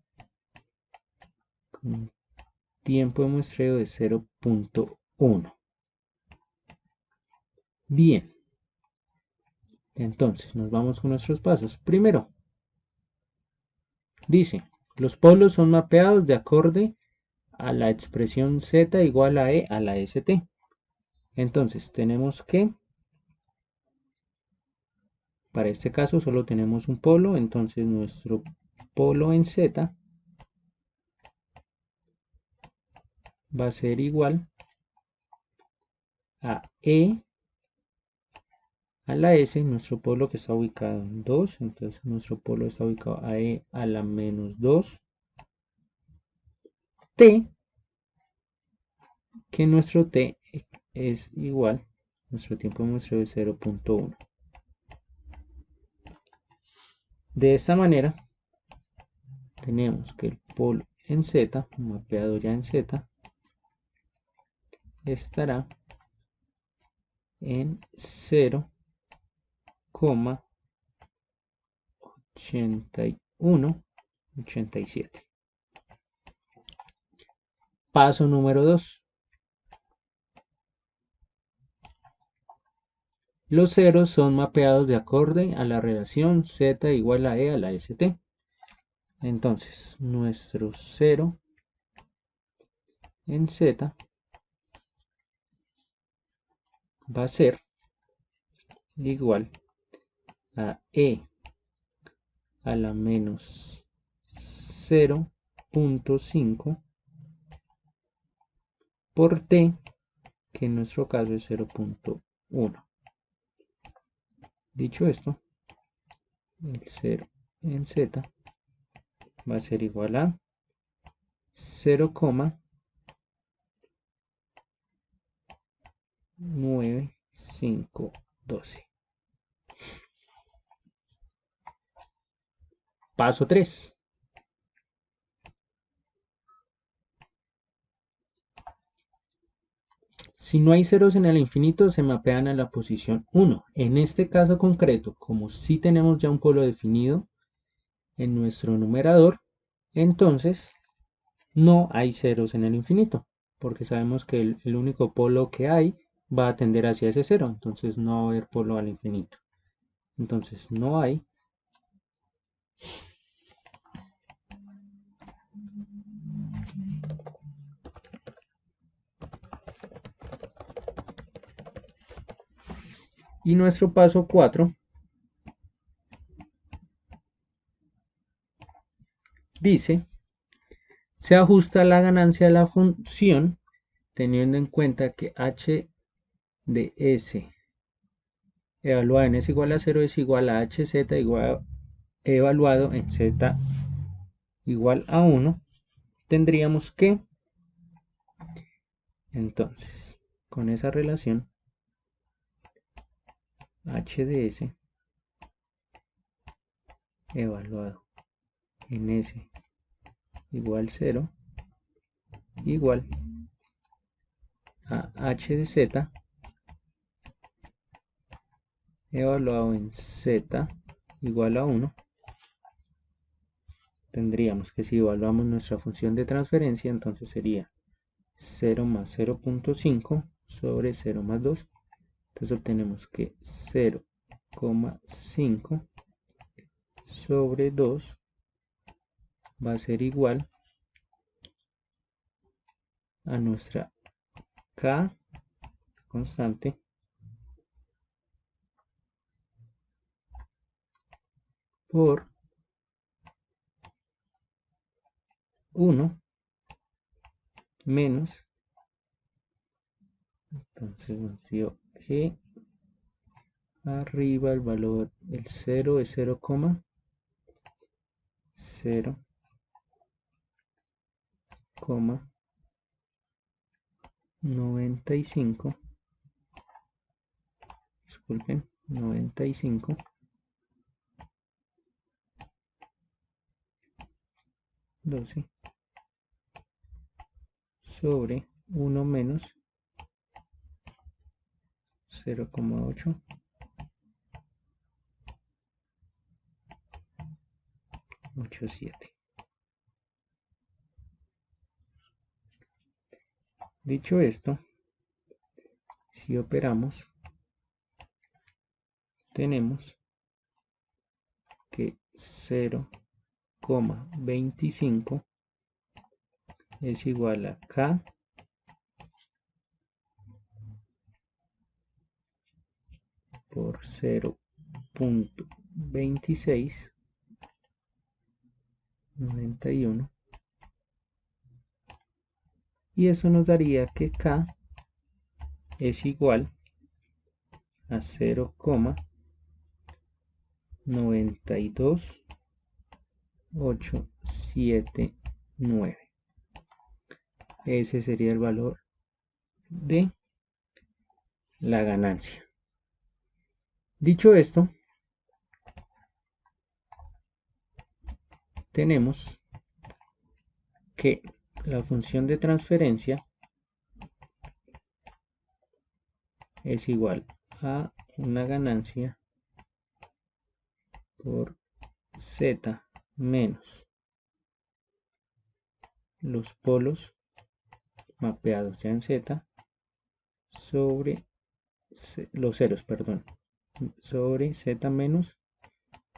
con tiempo de muestreo de 0.1. Bien, entonces nos vamos con nuestros pasos. Primero, dice, los polos son mapeados de acorde a la expresión z igual a e a la st. Entonces tenemos que, para este caso solo tenemos un polo, entonces nuestro polo en z va a ser igual a e a la s, nuestro polo que está ubicado en 2, entonces nuestro polo está ubicado a e a la menos 2 t, que nuestro t es igual, nuestro tiempo de muestreo de 0.1. De esta manera tenemos que el polo en z, mapeado ya en z, estará en 0,8187. Paso número 2. Los ceros son mapeados de acorde a la relación z igual a e a la st. Entonces, nuestro 0 en z va a ser igual a e a la menos 0.5 por t, que en nuestro caso es 0.1. Dicho esto, el 0 en z va a ser igual a 0,9512. Paso 3. Si no hay ceros en el infinito, se mapean a la posición 1. En este caso concreto, como si tenemos ya un polo definido en nuestro numerador, entonces no hay ceros en el infinito, porque sabemos que el único polo que hay va a tender hacia ese cero, entonces no va a haber polo al infinito. Entonces no hay. Y nuestro paso 4 dice, se ajusta la ganancia de la función teniendo en cuenta que h de s evaluado en s igual a 0 es igual a hz igual evaluado en z igual a 1. Tendríamos que, entonces, con esa relación, h de s evaluado en s igual 0 igual a h de z evaluado en z igual a 1. Tendríamos que si evaluamos nuestra función de transferencia, entonces sería 0 más 0.5 sobre 0 más 2. Entonces obtenemos que 0,5 sobre 2 va a ser igual a nuestra k constante por 1 menos, entonces nos dio que arriba el valor, el 0 es 0,95, disculpen, 95 12 sobre 1 menos 0,887. Dicho esto, si operamos, tenemos que 0,25 es igual a K por 0.2691, y eso nos daría que K es igual a 0,92879. Ese sería el valor de la ganancia. Dicho esto, tenemos que la función de transferencia es igual a una ganancia por z menos los polos mapeados ya en z sobre los ceros, perdón, sobre z menos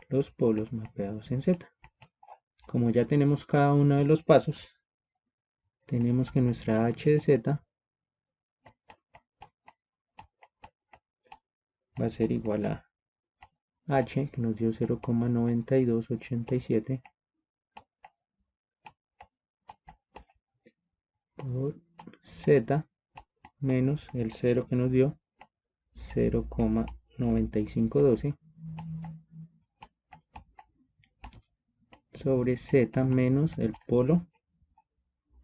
los polos mapeados en z. Como ya tenemos cada uno de los pasos, tenemos que nuestra h de z va a ser igual a h, que nos dio 0,9287 por z menos el 0 que nos dio 0,9512 sobre z menos el polo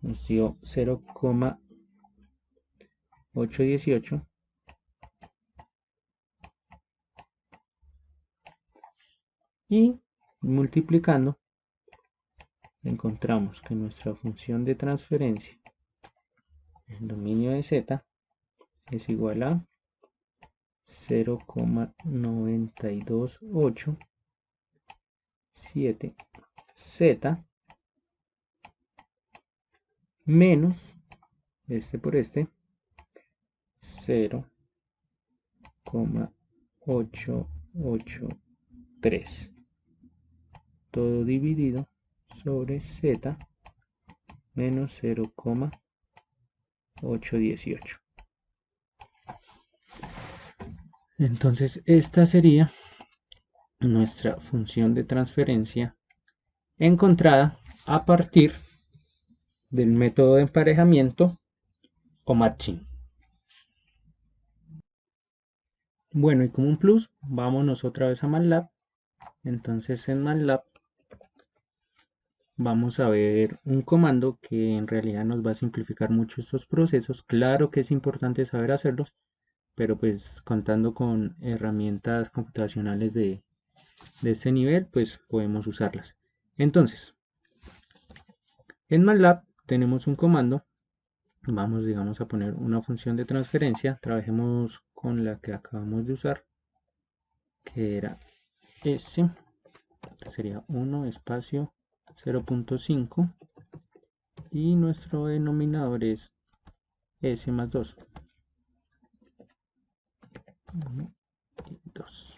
nos dio 0,818 y multiplicando encontramos que nuestra función de transferencia en dominio de z es igual a 0,92877 menos este por este 0,883, todo dividido sobre z menos 0,818. Entonces esta sería nuestra función de transferencia encontrada a partir del método de emparejamiento o matching. Bueno, y como un plus, vámonos otra vez a MATLAB. Entonces en MATLAB vamos a ver un comando que en realidad nos va a simplificar mucho estos procesos. Claro que es importante saber hacerlos, pero pues contando con herramientas computacionales de este nivel, pues podemos usarlas. Entonces, en MATLAB tenemos un comando. Vamos, digamos, a poner una función de transferencia. Trabajemos con la que acabamos de usar, que era S. Sería 1 espacio 0.5 y nuestro denominador es S más 2. 1 y 2.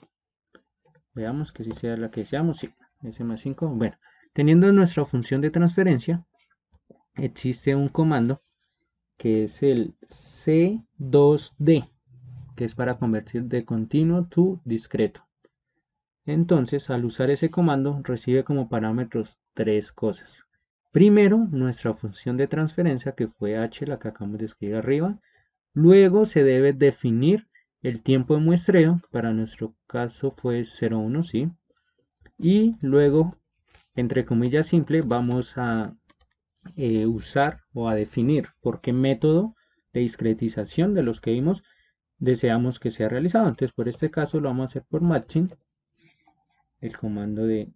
Veamos que si sea la que deseamos. Sí, S más 5. Bueno, teniendo nuestra función de transferencia, existe un comando que es el C2D, que es para convertir de continuo to discreto. Entonces, al usar ese comando, recibe como parámetros tres cosas. Primero, nuestra función de transferencia, que fue h, la que acabamos de escribir arriba. Luego se debe definir el tiempo de muestreo, para nuestro caso fue 0,1, ¿sí? Y luego, entre comillas simple, vamos a usar o a definir por qué método de discretización de los que vimos deseamos que sea realizado. Entonces, por este caso lo vamos a hacer por matching. El comando de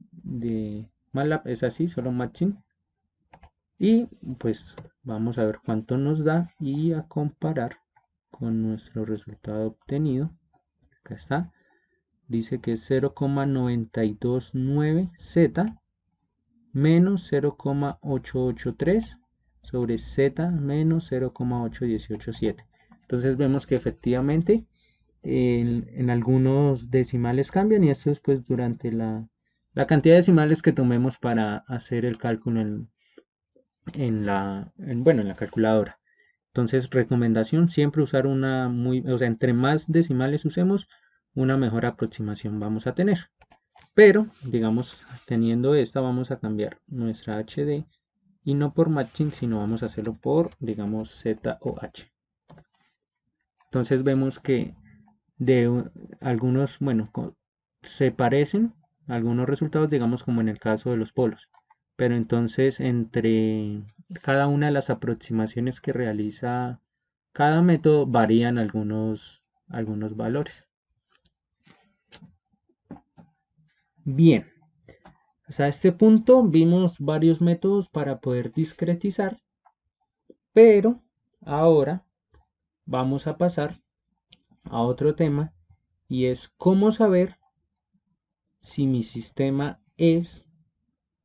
MATLAB es así, solo matching. Y pues vamos a ver cuánto nos da y a comparar con nuestro resultado obtenido. Acá está. Dice que es 0,929z menos 0,883 sobre z menos 0,8187. Entonces vemos que efectivamente en algunos decimales cambian, y esto es pues durante la cantidad de decimales que tomemos para hacer el cálculo bueno, en la calculadora. Entonces, recomendación, siempre usar o sea, entre más decimales usemos, una mejor aproximación vamos a tener. Pero, digamos, teniendo esta, vamos a cambiar nuestra HD y no por matching, sino vamos a hacerlo por, digamos, Z o H. Entonces vemos que algunos, bueno, se parecen algunos resultados, digamos, como en el caso de los polos. Pero entonces, entre cada una de las aproximaciones que realiza cada método, varían algunos valores. Bien, hasta este punto vimos varios métodos para poder discretizar, pero ahora vamos a pasar a otro tema y es cómo saber si mi sistema es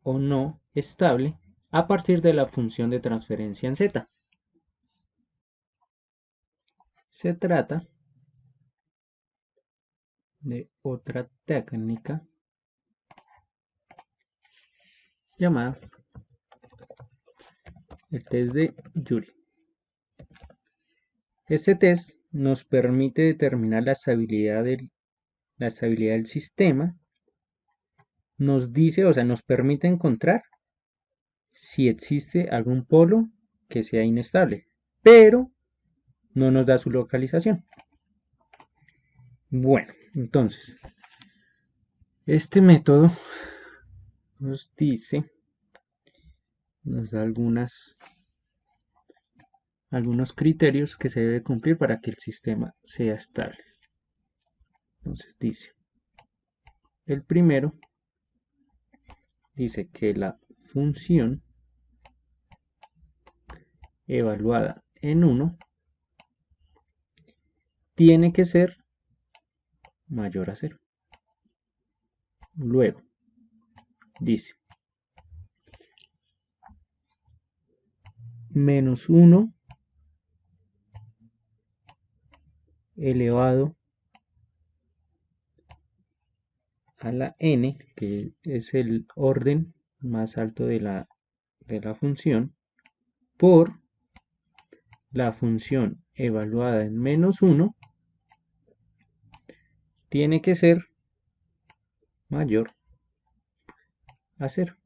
o no estable a partir de la función de transferencia en Z. Se trata de otra técnica llamada el test de Yuri. Este test nos permite determinar la estabilidad del sistema. Nos dice, o sea, nos permite encontrar si existe algún polo que sea inestable, pero no nos da su localización. Bueno, entonces, este método nos da algunos criterios que se debe cumplir para que el sistema sea estable. Entonces dice, el primero dice que la función evaluada en 1 tiene que ser mayor a 0. Luego dice menos 1 elevado a la n, que es el orden más alto de la función, por la función evaluada en menos 1 tiene que ser mayor a 0.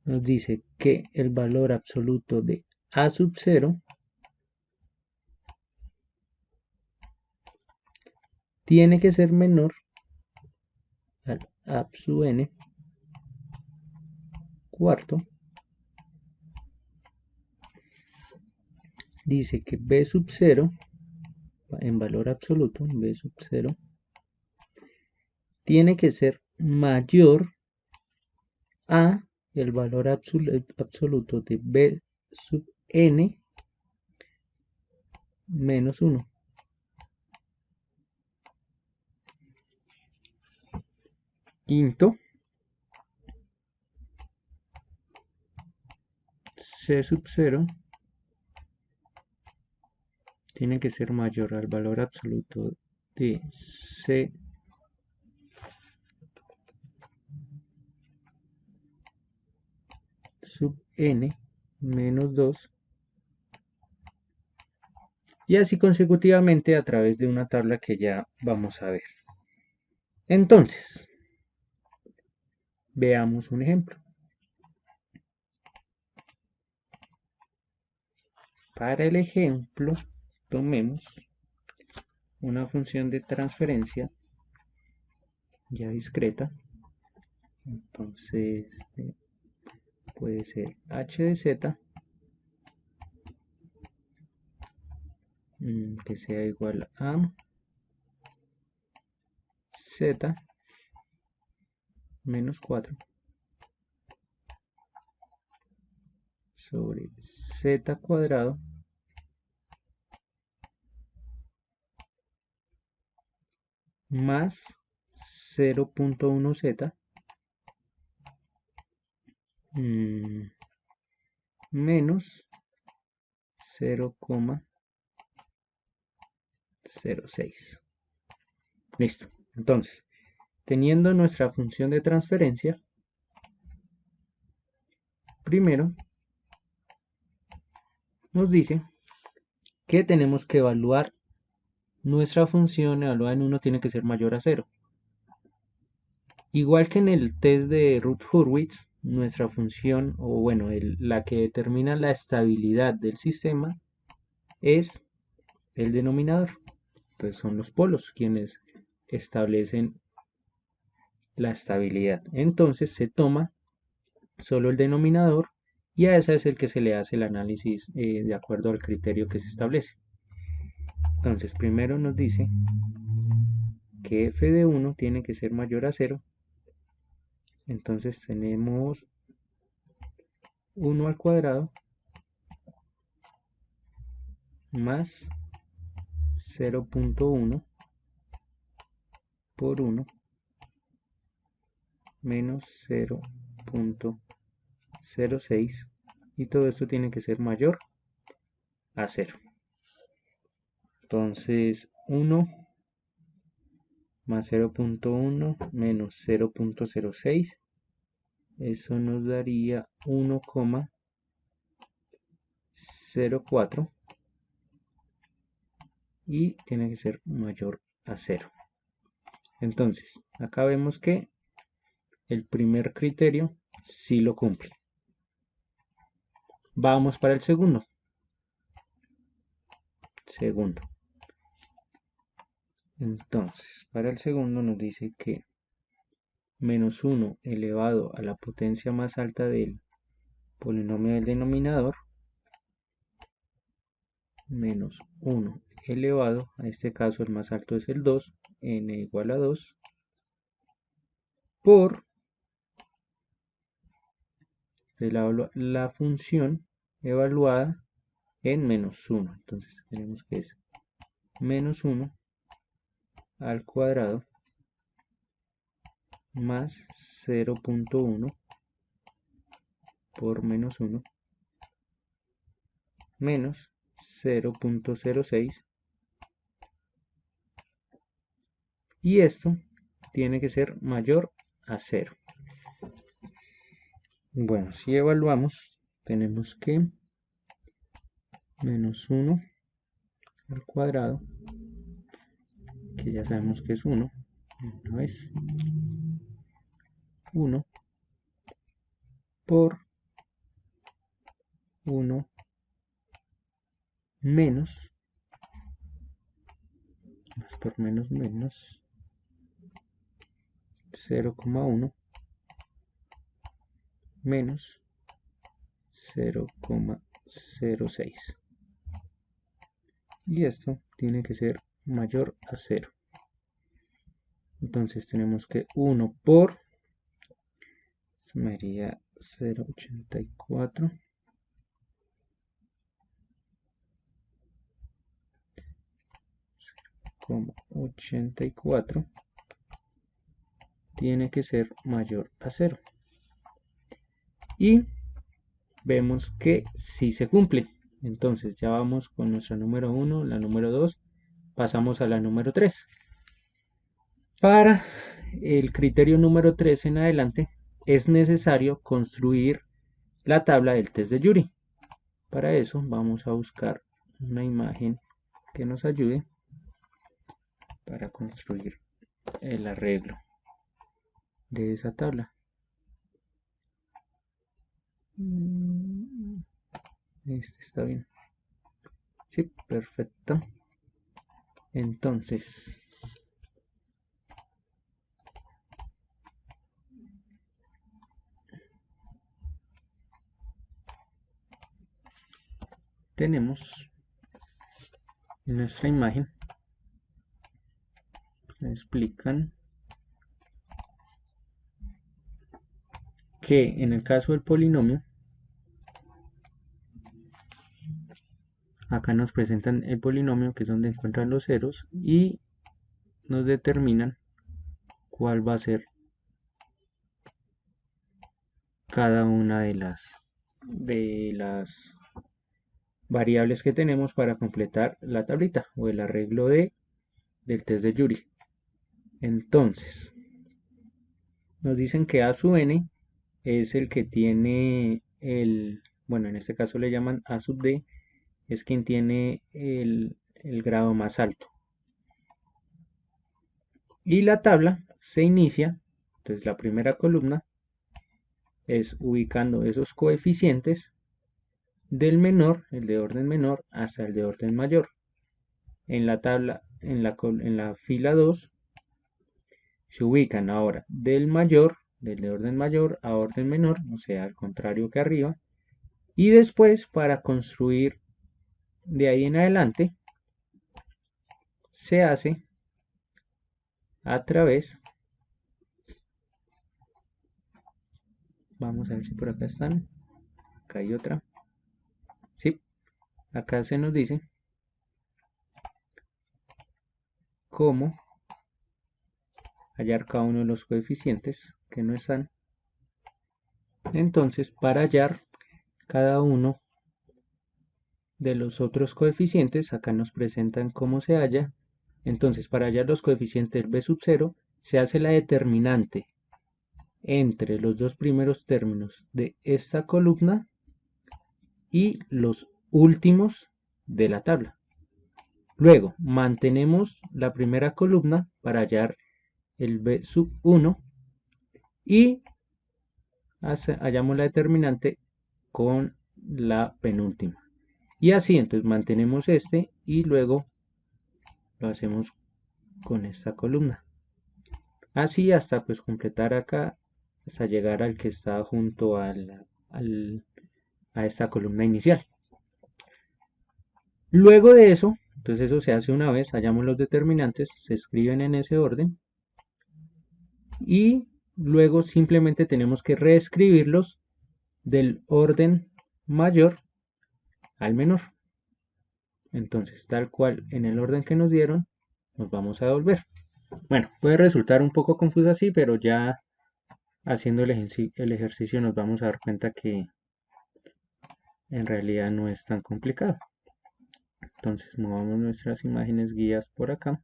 Nos dice que el valor absoluto de a sub 0 tiene que ser menor al a sub n cuarto. Dice que b sub 0 en valor absoluto, b sub 0 tiene que ser mayor a el valor absoluto de b sub n menos 1. Quinto, c sub 0 tiene que ser mayor al valor absoluto de c sub n menos 2, y así consecutivamente a través de una tabla que ya vamos a ver. Entonces, veamos un ejemplo. Para el ejemplo, tomemos una función de transferencia ya discreta. Entonces, puede ser h de z que sea igual a z menos 4 sobre z cuadrado más 0.1z menos 0,06. Listo. Entonces, teniendo nuestra función de transferencia, primero nos dice que tenemos que evaluar nuestra función evaluada en 1 tiene que ser mayor a 0. Igual que en el test de Routh-Hurwitz, nuestra función, o bueno, la que determina la estabilidad del sistema es el denominador. Entonces son los polos quienes establecen la estabilidad. Entonces se toma solo el denominador y a ese es el que se le hace el análisis de acuerdo al criterio que se establece. Entonces primero nos dice que f de 1 tiene que ser mayor a 0. Entonces tenemos 1 al cuadrado más 0.1 por 1 menos 0.06 y todo esto tiene que ser mayor a 0. Entonces 1 más 0.1 menos 0.06, eso nos daría 1,04 y tiene que ser mayor a 0. Entonces acá vemos que el primer criterio sí lo cumple. Vamos para el segundo. Entonces, para el segundo nos dice que menos 1 elevado a la potencia más alta del polinomio del denominador menos 1 elevado, en este caso el más alto es el 2, n igual a 2, por la función evaluada en menos 1. Entonces tenemos que es menos 1 al cuadrado más 0.1 por menos 1 menos 0.06 y esto tiene que ser mayor a 0. Bueno, si evaluamos tenemos que menos 1 al cuadrado, que ya sabemos que es 1, una vez 1 por 1 menos, más por menos menos 0,1 menos 0,06 y esto tiene que ser mayor a 0. Entonces tenemos que 1 por, sería 0,84 0,84 tiene que ser mayor a 0 y vemos que sí se cumple. Entonces ya vamos con nuestra número 1, la número 2, pasamos a la número 3. Para el criterio número 3 en adelante es necesario construir la tabla del test de Yuri. Para eso vamos a buscar una imagen que nos ayude para construir el arreglo de esa tabla. Este está bien. Sí, perfecto. Entonces tenemos en nuestra imagen, me explican que en el caso del polinomio, acá nos presentan el polinomio, que es donde encuentran los ceros, y nos determinan cuál va a ser cada una de las variables que tenemos para completar la tablita o el arreglo del test de Yuri. Entonces, nos dicen que A sub n es el que tiene bueno, en este caso le llaman A sub d, es quien tiene el grado más alto. Y la tabla se inicia, entonces la primera columna es ubicando esos coeficientes del menor, el de orden menor, hasta el de orden mayor. En la tabla, en la fila 2, se ubican ahora del mayor, del de orden mayor a orden menor, o sea, al contrario que arriba. Y después, para construir de ahí en adelante, se hace a través, vamos a ver si por acá están, acá hay otra, sí, acá se nos dice cómo hallar cada uno de los coeficientes que no están. Entonces, para hallar cada uno de los otros coeficientes, acá nos presentan cómo se halla. Entonces, para hallar los coeficientes del b sub 0, se hace la determinante entre los dos primeros términos de esta columna y los últimos de la tabla. Luego, mantenemos la primera columna para hallar el b sub 1 y hallamos la determinante con la penúltima. Y así, entonces mantenemos este y luego lo hacemos con esta columna. Así hasta pues completar acá, hasta llegar al que está junto a esta columna inicial. Luego de eso, entonces eso se hace una vez, hallamos los determinantes, se escriben en ese orden y luego simplemente tenemos que reescribirlos del orden mayor al menor. Entonces, tal cual en el orden que nos dieron, nos vamos a devolver. Bueno, puede resultar un poco confuso así, pero ya haciendo el ejercicio nos vamos a dar cuenta que en realidad no es tan complicado. Entonces, movamos nuestras imágenes guías por acá.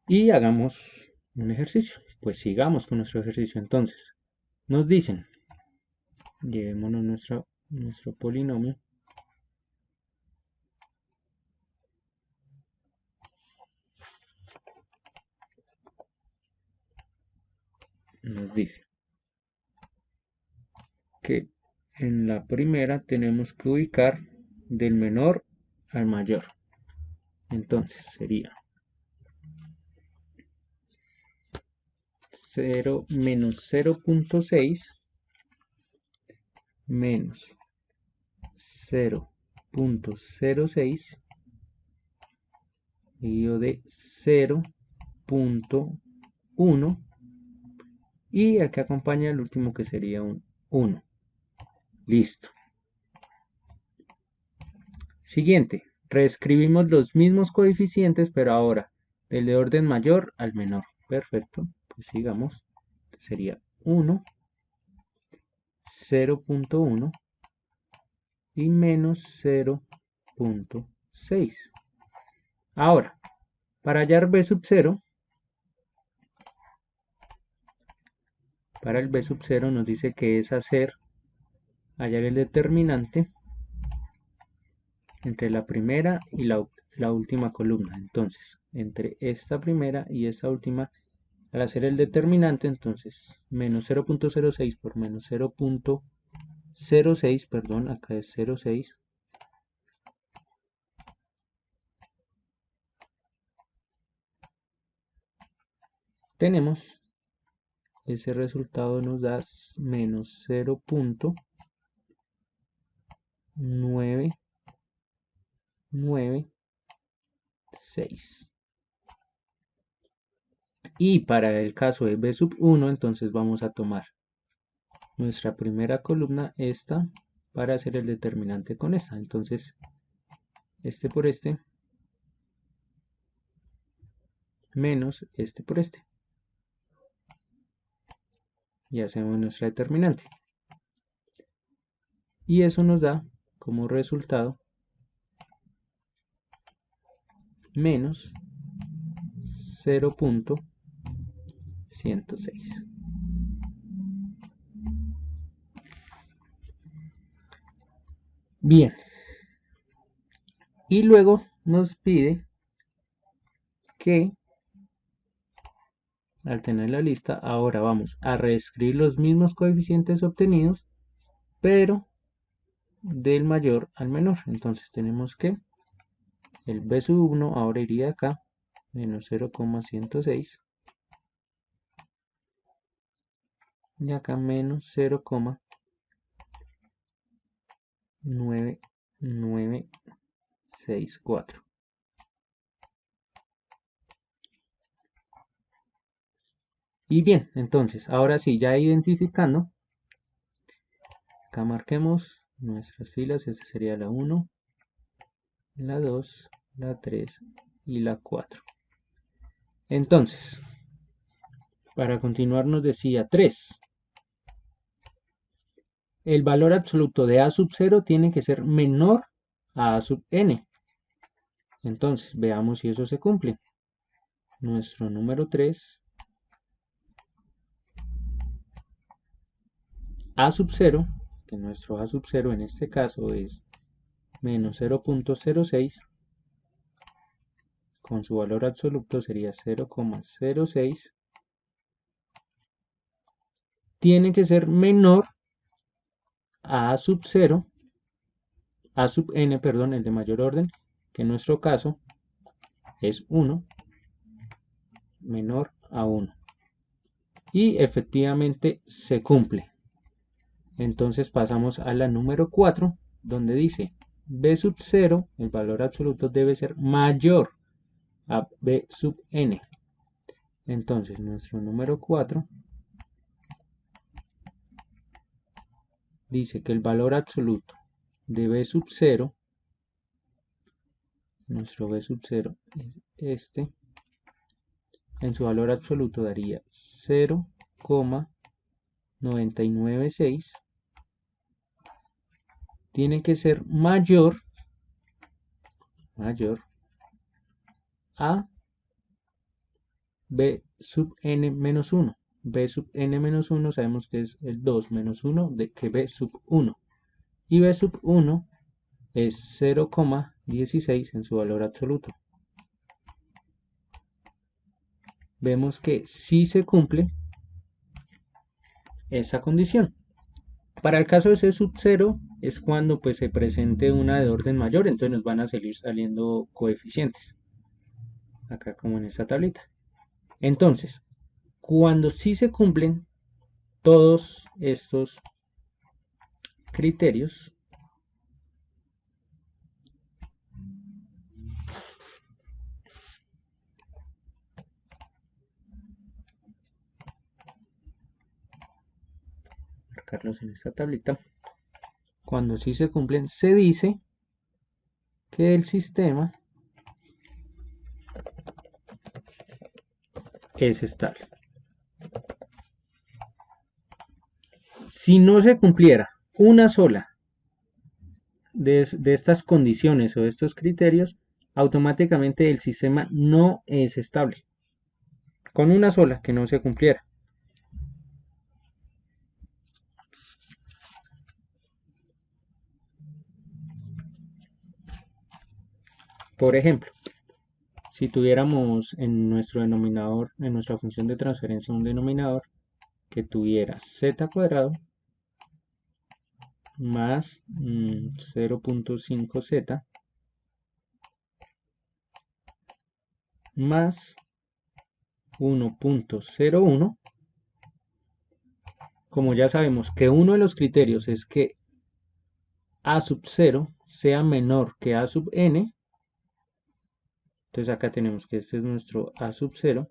Y hagamos un ejercicio. Pues sigamos con nuestro ejercicio. Entonces, nos dicen, llevémonos nuestro polinomio. Nos dice que en la primera tenemos que ubicar del menor al mayor. Entonces sería 0 menos 0.6 menos 0.06 seguido de 0.1 y el que acompaña el último que sería un 1. Listo. Siguiente, reescribimos los mismos coeficientes, pero ahora del de orden mayor al menor. Perfecto, pues sigamos. Sería 1, 0.1 y menos 0.6. Ahora, para hallar b sub 0, para el b sub 0 nos dice que es hallar el determinante entre la primera y la última columna. Entonces, entre esta primera y esta última, al hacer el determinante, entonces, menos 0.06 por menos 0.06, perdón, acá es 0.6. Tenemos, ese resultado nos da menos 0.996. Y para el caso de b sub 1, entonces vamos a tomar nuestra primera columna, esta, para hacer el determinante con esta. Entonces, este por este, menos este por este. y hacemos nuestra determinante. Y eso nos da como resultado menos 0.106. Bien. Y luego nos pide que al tener la lista, ahora vamos a reescribir los mismos coeficientes obtenidos, pero del mayor al menor. Entonces tenemos que el b sub 1 ahora iría acá, menos 0,106, y acá menos 0,9964. Y bien, entonces, ahora sí, ya identificando, acá marquemos nuestras filas. Esta sería la 1, la 2, la 3 y la 4. Entonces, para continuar nos decía 3. El valor absoluto de a sub 0 tiene que ser menor a sub n. Entonces, veamos si eso se cumple. Nuestro número 3, a sub 0, que nuestro a sub 0 en este caso es menos 0.06, con su valor absoluto sería 0,06, tiene que ser menor a sub 0, a sub n, perdón, el de mayor orden, que en nuestro caso es 1, menor a 1. Y efectivamente se cumple. Entonces pasamos a la número 4, donde dice b sub 0, el valor absoluto debe ser mayor a b sub n. Entonces nuestro número 4 dice que el valor absoluto de b sub 0, nuestro b sub 0 es este, en su valor absoluto daría 0,996, tiene que ser mayor a b sub n menos 1. b sub n menos 1 sabemos que es el 2 menos 1 de que b sub 1. Y b sub 1 es 0,16 en su valor absoluto. Vemos que sí se cumple esa condición. Para el caso de C sub 0 es cuando pues se presente una de orden mayor, entonces nos van a seguir saliendo coeficientes. Acá como en esta tablita. Entonces, cuando sí se cumplen todos estos criterios, marcarlos en esta tablita, cuando sí se cumplen, se dice que el sistema es estable. Si no se cumpliera una sola de estas condiciones o de estos criterios, automáticamente el sistema no es estable. Con una sola que no se cumpliera. Por ejemplo, si tuviéramos en nuestro denominador, en nuestra función de transferencia, un denominador que tuviera z cuadrado más 0.5z más 1.01, como ya sabemos que uno de los criterios es que a sub 0 sea menor que a sub n, entonces acá tenemos que este es nuestro a sub 0,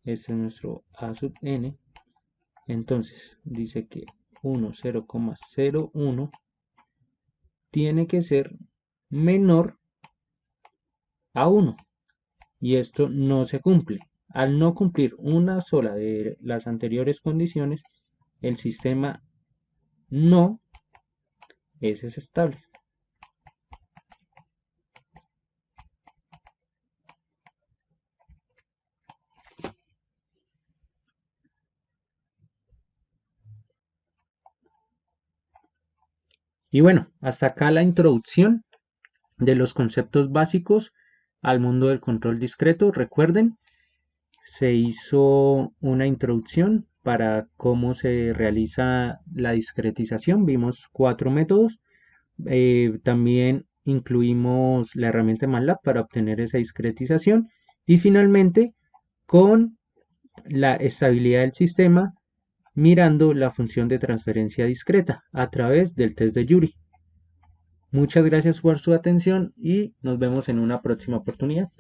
este es nuestro a sub n, entonces dice que 0,01 tiene que ser menor a 1, y esto no se cumple. Al no cumplir una sola de las anteriores condiciones, el sistema no es estable. Y bueno, hasta acá la introducción de los conceptos básicos al mundo del control discreto. Recuerden, se hizo una introducción para cómo se realiza la discretización. Vimos 4 métodos. También incluimos la herramienta MATLAB para obtener esa discretización. Y finalmente, con la estabilidad del sistema, mirando la función de transferencia discreta a través del test de Yuri. Muchas gracias por su atención y nos vemos en una próxima oportunidad.